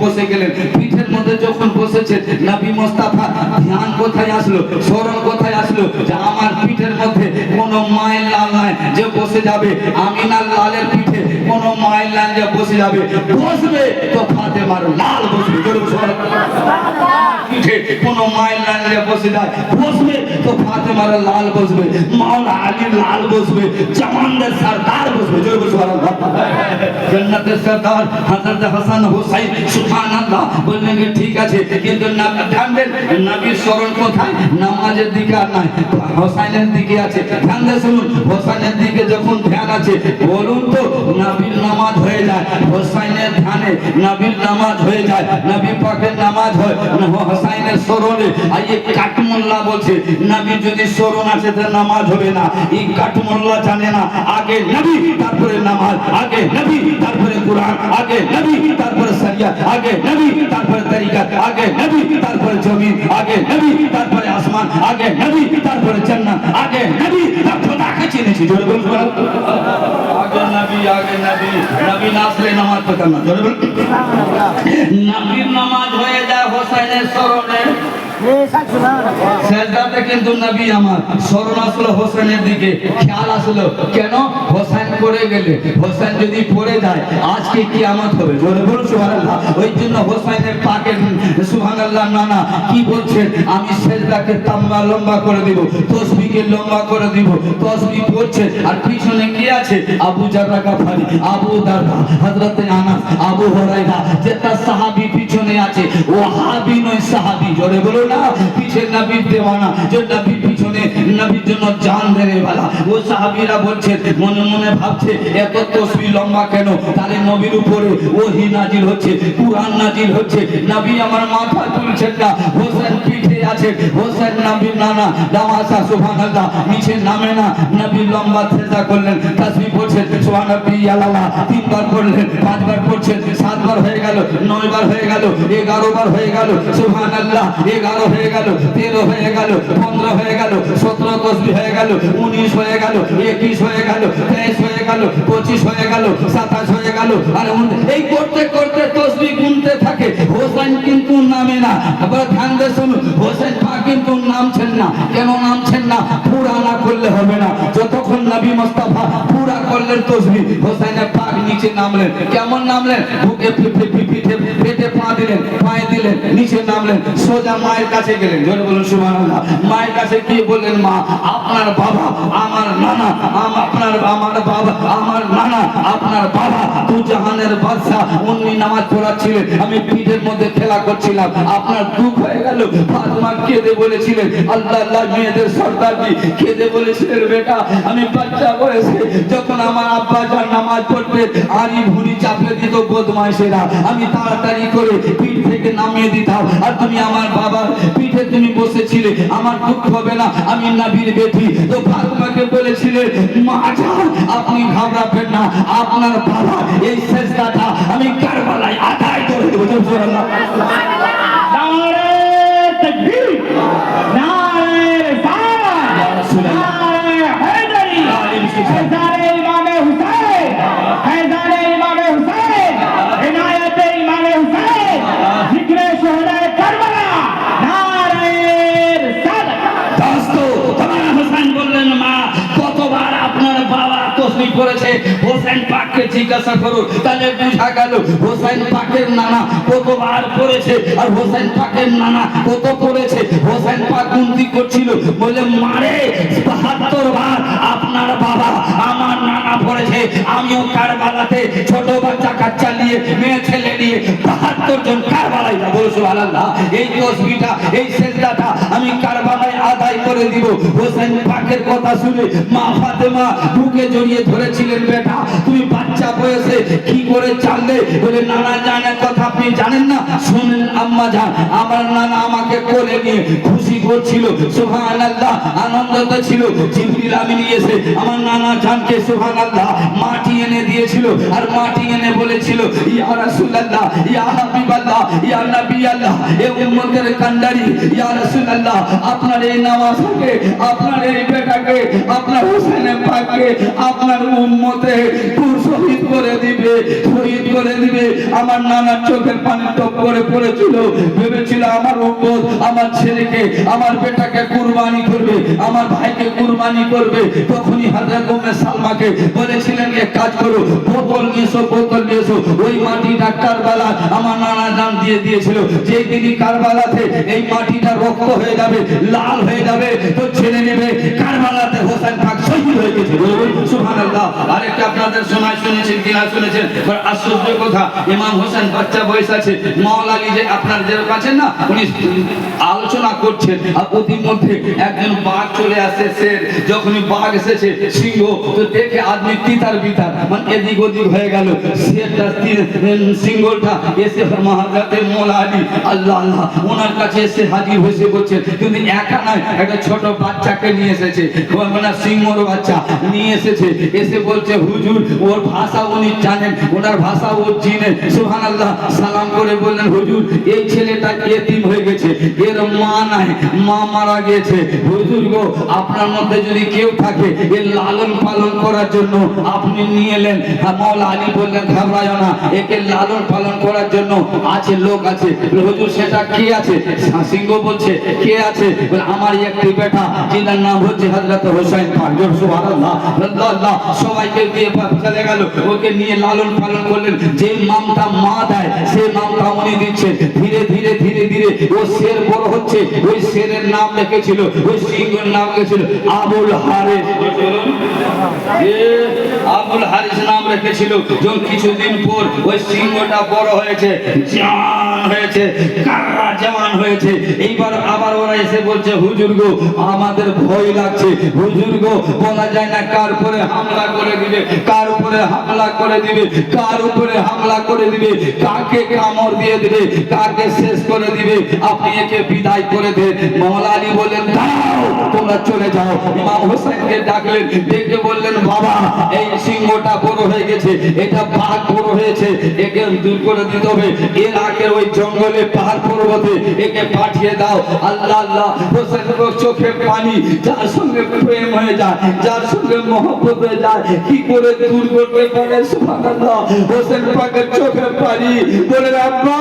বসে গেলেন। পিঠের মধ্যে যখন বসেছেন নবী মুস্তাফা ধ্যান কোথায় আসলো, স্মরণ কোথায় আসলো যে আমার পিঠের মধ্যে কোনো মায়ের লাল নাই যে বসে যাবে, আমিনার লালের পিঠে কোনো মায়ের লাল যে বসে যাবে, বসবে তো ফাতেমার লাল বসবে। পিঠে কোনো মায়ের লাল যে বসে যায়, বসবে তো ফাতেমার লাল বসবে, মাওলা আলীর লাল বসবে, জামানদের সরদার বসবে। জোরে সুবহানাল্লাহ। জান্নাতের সরদার হযরত হাসান হুসাইন সুবহানাল্লাহ বললেন ঠিক আছে, কিন্তু নবীর স্মরণ কোথায়? নামাজের দিকে আর নাই, হোসাইনের দিকে আছে। ধ্যান দিয়ে শুনুন, হোসাইনের দিকে যখন ধ্যান আছে বলুন তো নবীর নামাজ হয়ে যায়, হোসাইনের ধ্যানে নবীর নামাজ হয়ে যায়, নবী পাকের নামাজ হয় হোসাইনের স্মরণে। আর এই কাটমোল্লা বলছে নবী যদি স্মরণ আছে তো নামাজ হবে না। এই কাটমোল্লা জানে না আগে নবী তারপরে নামাজ, আগে নবী তারপরে কুরআন, আগে নবী তারপরে শরিয়ত, আগে নবী তারপরে তরিকত, আগে নবী তারপরে জমিন, আগে নবী তারপরে আসমান, আগে নবী তারপরে জান্নাত, আগে নবী তারপরে খোদাকে চিনেছি। জোরে বলুন আগে নবী, আগে নবী। নবী না আসলে নামাজ পড়তাম না। জোরে বলুন। নবীর নামাজ হয়ে যায় হোসেনের স্মরণে, সেজদাতে কিন্তু নবী আমার স্মরণ আসলো হোসেনের দিকে, খেয়াল আসলো কেন হোসেন পড়ে গেলে, হোসেন যদি পড়ে যায় আজকে কিয়ামত হবে। জোরে বলুন সুবহানাল্লাহ। ওই জন্য হোসেনের পাকের সুবহানাল্লাহ নানা কি বলছেন, আমি সেজদাকে লম্বা করে দিব, তাসবিহকে লম্বা করে দিব। তাসবিহ পড়ছে আর পিছনে কি আছে? আবু জাররা গাফারি, আবু দারদা, হযরত আনাস, আবু হুরায়রা, যেটা সাহাবী পিছনে আছে ওয়াহাবি নয় সাহাবী। জোরে বলুন না, পিছে নবীর দেওয়ানা, যে নবীর পিছনে নবীর জন্য জান দেনে वाला। ও সাহাবীরা বলছে মনে মনে ভাবছে এত তাসবিহ লম্বা কেন? তাহলে নবীর উপরে ওহী নাজিল হচ্ছে, কুরআন নাজিল হচ্ছে, নবী আমার মাথা তুলছেন না, হোসেন পিঠে আছে, হোসেন নবীর নানা দামাসা সুবহানাল্লাহ নিচে নামে না। নবী লম্বা সেজদা করলেন, তাসবিহ পড়ছেন সুবহানাল্লাহ, 3 বার পড়লেন, 5 বার পড়ছেন, 7 বার হয়ে গেল, 9 বার হয়ে গেল, 11 বার হয়ে গেল সুবহানাল্লাহ, 11 হয়ে গেল, 13 হয়ে গেল, 15 হয়ে গেল, 17 তাসবিহ হয়ে গেল, 19 হয়ে গেল, 21 হয়ে গেল, 23 হয়ে গেল, 25 হয়ে গেল, 27 হয়ে গেল। আর এই করতে করতে তাসবিহ গুনতে থাকে। হোসেন কিন্তু নামে না। আবার ধ্যান দিয়ে শুনুন, হোসেন পাক কিন্তু নামছেন না। কেন নামছেন না? পুরা না করলে হবে না। যতক্ষণ নবী মুস্তাফা পুরা করলেন তাসবিহ, হোসেন পাক নিচে নামলেন। কেমন নামলেন? বুকে পিঠে পেটে পা দিলেন, পায়ে দিলেন, নিচে নামলেন, সোজা মায়ের কাছে গেলেন। জোরে বলুন সুবহানাল্লাহ। মায়ের কাছে কি বললেন? মা, আপনার বাবা আমার নানা, আপনার আমার বাবা আমার নানা, আপনার বাবা দু জাহানের বাদশা, উনি নামাজ পড়াচ্ছিলেন, আমি পিঠের মধ্যে খেলা করছিলাম, আপনার দুঃখ হয়ে গেল। ফাতেমা কেঁদে বলেছিলেন, আল্লাহ আল্লাহ মেয়েদের সর্দারজি কেঁদে বলেছিলেন, বেটা আমি বাচ্চা বয়সে যখন আমার আব্বা যান নামাজ পড়তে আড়ি ভুড়ি চাপে দিত বদমাইশেরা, আমি তাড়াতাড়ি করে পিঠ থেকে নামিয়ে দিতাম, আর তুমি আমার বাবার পিঠে তুমি বসেছিলে, আমার দুঃখ হবে না, আমি নবীর বেটি। তো ফাতেমাকে বলেছিলেন, মা জান আপনি ঘাবড়াবেন না, আপনার বাবা এই সেজদাটা আমি কারবালায় আদায় করে দেব। সুবহানাল্লাহ। নারে তাকবীর, নারে রিসালাত, নারে হায়দারি, নারে করেছে। হোসেন পাককে জিজ্ঞাসা করো, তাহলে বুঝা গেল হোসেন পাকের নানা কতবার পড়েছে আর হোসেন পাকের নানা কত পড়েছে। হোসেন পাক গুনতি করছিল, বলে মারে ৭২ বার আপনার বাবা আমার নানা পড়েছে। আমিও কারবালাতে ছোট বাচ্চা কাচ্চা নিয়ে মেয়ে ছেলে নিয়ে ৭২ জন কারবালায় যাব। সুবহানাল্লাহ। এই তসবিহটা এই সেজদাটা আমি কারবালায় আদায় করে দিব। হোসেন পাকের কথা শুনে মা ফাতেমা বুকে জড়িয়ে ধরেছিলেন, বেটা তুমি বাচ্চা বয়সে কি করে জানলে? বলে নানা জানের কথা আপনি জানেন না, শুনেন আম্মা জান, আমার নানা আমাকে কোলে নিয়ে খুশি করছিল, সুবহানাল্লাহ, আনন্দতে ছিল। জিবরিল আমিন এসে আমার নানা জানকে সুবহানাল্লাহ মাটি এনে দিয়েছিল আর মাটি এনে বলেছিল, ইয়া রাসূলুল্লাহ, ইয়া হাবিবাল্লাহ, ইয়া নবী আল্লাহ, এ উম্মতের কান্ডারি ইয়া রাসূলুল্লাহ, আপনার এই নামাজকে, আপনার এই বেটাকে, আপনার হোসেন পাককে আপনার উম্মতে শহীদ করে দিবে, শহীদ করে দিবে। আমার নানার চোখের পানি টপ করে পড়েছিল, ভেবেছিল আমার উম্মত আমার ছেলেকে, আমার বেটাকে কুরবানি করবে, আমার ভাইকে কুরবানি করবে। তখনই হযরত উম্মে সালমাকে বলেছিলেন, এক কাজ করো, বোতল নিয়ে এসো, বোতল নিয়ে এসো। ওই মাটিটা কারবালা আমার নানা জান দিয়ে দিয়েছিল। যেই দিনই কারবালাতে এই মাটিটা রক্ত হয়ে যাবে, লাল হয়ে যাবে, তো ছেলে নেবে কারবালাতে হোসেন পাক শহীদ হয়ে গেছে। বলুন সুবহানাল্লাহ। আরেকটা আপনাদের শোনায় শুনেছেন কিনা শুনেছেন, আশ্চর্য কথা, ইমাম হোসেন বাচ্চা বয়স আছে, মাওলা আলী যে আপনার যে আছেন না, উনি আলোচনা করছেন আর ওদের মধ্যে একজন বাঘ চলে আসে। শের যখনই বাঘ এসেছে, সিংহ তো দেখে আদমি তিতার বিতার, মানে এদিক ওদিক হয়ে গেল। শেরটা সিংহটা এসে মহাজাতে মাওলা আলী আল্লাহ আল্লাহ ওনার কাছে এসে হাজির হয়েছে, বলছেন কিন্তু একা নয়, একটা ছোট বাচ্চাকে নিয়ে এসেছে, মানে সিংহর বাচ্চা নিয়ে এসেছে। এসে বলছে, হুজুর ওর ভাষা উনি জানেন, ওনার ভাষা ও চিনেন। সুবহানাল্লাহ। সালাম করে বললেন, হুজুর এই ছেলেটা ইতিম হয়ে গেছে, এর মা নাই, মা মারা গিয়েছে। হুজুর গো, আপনার মধ্যে যদি কেউ থাকে এর লালন পালন করার জন্য আপনি নিয়ে এলেন। মাওলা আলী বললেন, ঘাবড়ায় না, একে লালন পালন করার জন্য আছে, লোক আছে। হুজুর সেটা কে আছে? সিংহ বলছে, কে আছে? বলে আমার একটি বেটা, যার নাম হচ্ছে হযরত হোসেন পাক। সুবহানাল্লাহ। আল্লাহ সবাইকে দিয়ে চলে গেল, ওকে নিয়ে লালন পালন করলেন। যে নামটা মা দেয় সেই নামটা উনি দিচ্ছেন। ধীরে ধীরে ধীরে ধীরে ও শের বড় হচ্ছে। ওই শেরের নাম রেখেছিল, ওই সিংহের নাম রেখেছিল আবুল হারিস। আবুল হারিস নাম রেখেছিল। যখন কিছুদিন পর ওই সিংহটা বড় হয়েছে, জওয়ান হয়েছে, কারা জওয়ান হয়েছে, এইবার আবার ওরা এসে বলছে, হুজুর গো আমাদের ভয় লাগছে, হুজুর গো বলা যায় না কার উপরে হামলা করে দিবে, কার উপরে হামলা করে দিবে, কার উপরে হামলা করে দিবে, কাকে কামড় দিয়ে দিবে, কাকে শেষ করে দিবে, আপনি একে বিদায় করে দেন। মাওলা আলী বললেন, দাঁড়াও, তোমরা চলে যাও। ইমাম হোসেনকে ডাকলেন, ডেকে বললেন, বাবা এই সিংহটা বড় হয়ে গেছে, এটা বাঘ বড় হয়েছে, একে দূর করে দিতে হবে। এর আগে ওই জঙ্গলে পাহাড় পর্বতে একে পাঠিয়ে দাও। আল্লাহ আল্লাহ। হোসেনের চোখে পানি, যার সঙ্গে প্রেম হয়ে যায়, যার সঙ্গে মহব্বত হয়ে যায়, কি করে দূর করতে পারে? সুবহানাল্লাহ। হোসেন পাকের চোখে পানি, বলে আব্বা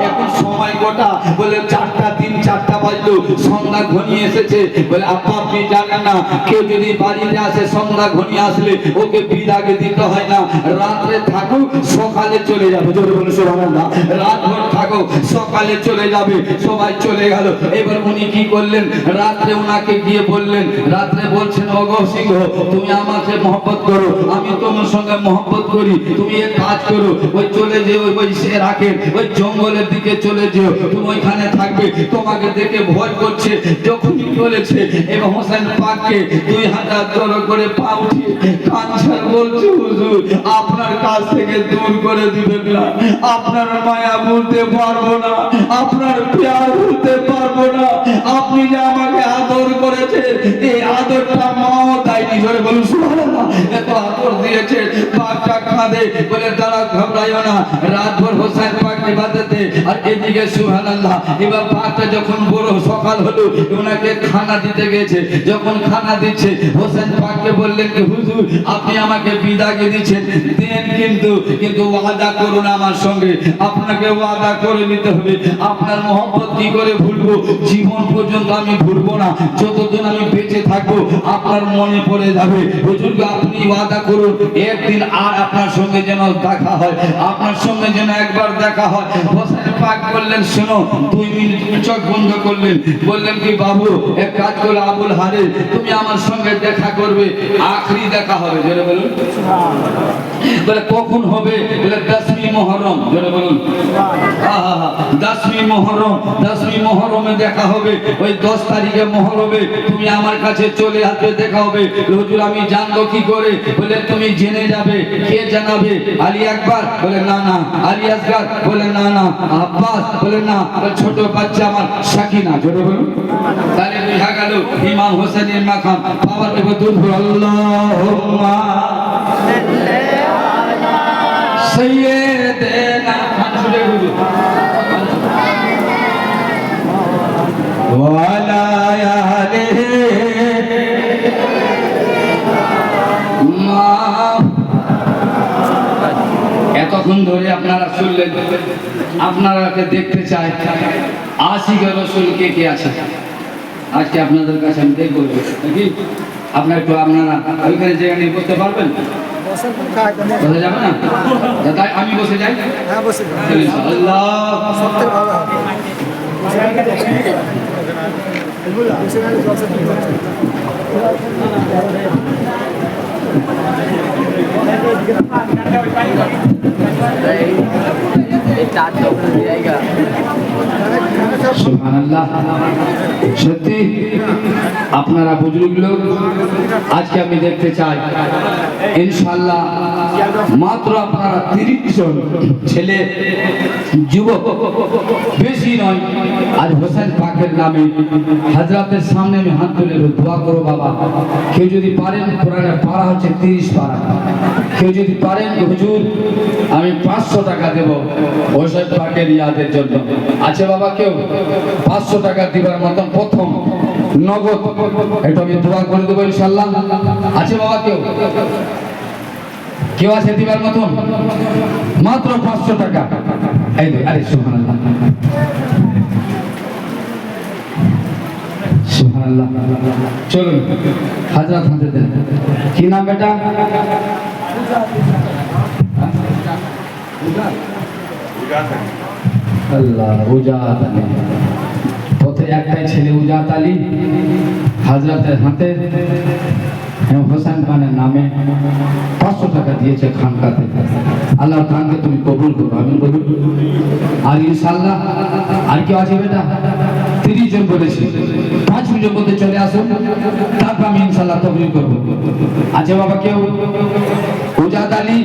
এখন সময় কটা? বলে 4টা, 3-4টা বাজলো, সন্ধ্যা ঘনিয়ে এসেছে। বলে আব্বা আপনি জানেন না, কেউ যদি বাড়িতে আসে সন্ধ্যা ঘনিয়ে আসলে ওকে বিদায় দিতে হয় না, রাত্রে থাকুক সকালে চলে যাবে। জোরে বলে সুবহানাল্লাহ। রাত ভর থাকুক সকালে চলে যাবে। সবাই চলে গেল। এবার উনি কি করলেন? রাত্রে ওনাকে গিয়ে বললেন, রাত্রে বলছেন, ওগো সিংহ তুমি আমাকে মহব্বত করো, আমি তোমার সঙ্গে মহব্বত করি, তুমি এক কাজ করো, ওই চলে যেও ওই সে রাখে ওই জঙ্গলের দিকে চলে যেও, তুমি ওইখানে থাকবে, তোমাকে দেখে ভয় করছে। যখনই বলেছে এবং হোসেন পাককে 2 হাজার জড়ো করে পা উঠিয়ে কাঁদছে, বলছে, হুজুর আপনার কাছ থেকে দূর করে দিবেন না, আপনার মায়া ভুলতে পারবো না, আপনার প্যার ভুলতে পারবো না, আপনি যে আমাকে আদর করেছেন এই আদরটা মাও দেয়নি। জোরে বলুন সুবহানাল্লাহ। এত আদর দিয়েছে। পাকটা কাঁদে, বলে তারা ঘাবড়াইও না। রাত ভর হোসেন পাক ইবাদতে, আর এদিকে সুবহানাল্লাহ। এবার পাকটা যখন বড় সকাল হলো, ওনাকে খানা দিতে গেছে। যখন খানা দিচ্ছে, হোসেন পাককে বললেন যে হুজুর আপনি আমাকে বিদায় দিচ্ছেন, দেন কিন্তু ওয়াদা করুন আমার সঙ্গে, আপনাকে ওয়াদা করে নিতে হবে। আপনার মহব্বত কি করে ভুলবো? জীবন পর্যন্ত আমি ভুলবো না, যতদিন আমি বেঁচে থাকবো আপনার মনে পড়ে যাবে। হুজুর আপনি ওয়াদা করুন একদিন আর আপনার সঙ্গে যেন দেখা হয়, আপনার সঙ্গে যেন একবার দেখা হয়। হোসেন পাক বললেন শোনো, 2 মিনিট চোখ বন্ধ করলেন, বললেন কি বাবু এক কাজ করো আবুল হারে, তুমি আমার সঙ্গে দেখা করবে, আখরি দেখা হবে। জোরে বলুন। বলে কখন হবে? বলে 10वीं মুহররম। জোরে বলুন। 10वीं মুহররম, 10वीं মুহররমে দেখা হবে। ওই 10 তারিখে মুহররমে তুমি আমার কাছে চলে আসবে, দেখা হবে। হুজুর আমি জানবো কি করে? বলে তুমি জেনে যাবে। কে জানাবে? আলী আকবর? বলে না না। আলী আসগর? বলে না না। আব্বাস? বলে না। ছোট বাচ্চা আমার সাকিনা। জোরে বলুন। তাহলে বুঝা গেল ইমাম হোসেনের মাকাম পাওয়ার দেবো। আল্লাহুম্মা সাইয়্যিদানা ওয়া আলা আলিহি মা। এতক্ষণ ধরে আপনারা শুনলেন, আপনারাকে দেখতে চাই আশিক রাসূল কে কে আছে। আজকে আপনাদের কাছে আমি দেখবো নাকি আপনারা একটু আপনারা ওইখানে জায়গা নিয়ে বসতে পারবেন? বসে যাবে না? দাদা আমি বসে যাই। আল্লাহ সুবহানাল্লাহ। সত্যি আপনারা বুজুর্গ লোক, আজকে আমি দেখতে চাই ইনশাআল্লাহ মাত্র আপনারা 30 জন ছেলে যুবক, বেশি নয়। আজ হোসেন পাকের নামে হযরতের সামনে আমি হাত তুলে দোয়া করো বাবা। কেউ যদি পারেন, কোরআনের পারা হচ্ছে 30 পারা, কেউ যদি পারেন হুজুর আমি 500 টাকা দেব হোসেন পাকের ইয়াদের জন্য। আছে বাবা কেউ 500 টাকা দিবার মতন প্রথম নগদ এটা আমি দোয়া করে দেবো ইনশাআল্লাহ। আছে বাবা কেউ? কেউ আছে দিবার মতন? মাত্র 500 টাকা। এই আরে সুবহানাল্লাহ সুবহানাল্লাহ। চলুন হযরত হাতে দেন। কি নাম বেটা? আল্লাহ উজাত আলী। পথে একটাই ছেলে উজাত আলী, হযরতের হাতে হোসেন খানের নামে 500 টাকা দিয়েছে খানকাতে। আল্লাহ খানকে তুমি কবুল করো, আমি বলুন। আর ইনশাআল্লাহ আর কেউ আছে বেটা? 30 জন বলেছি, 5 মিনিটের মধ্যে চলে আসুন, তারপর আমি ইনশাআল্লাহ তকরির করবো। আছে বাবা কেউ? উজাত আলী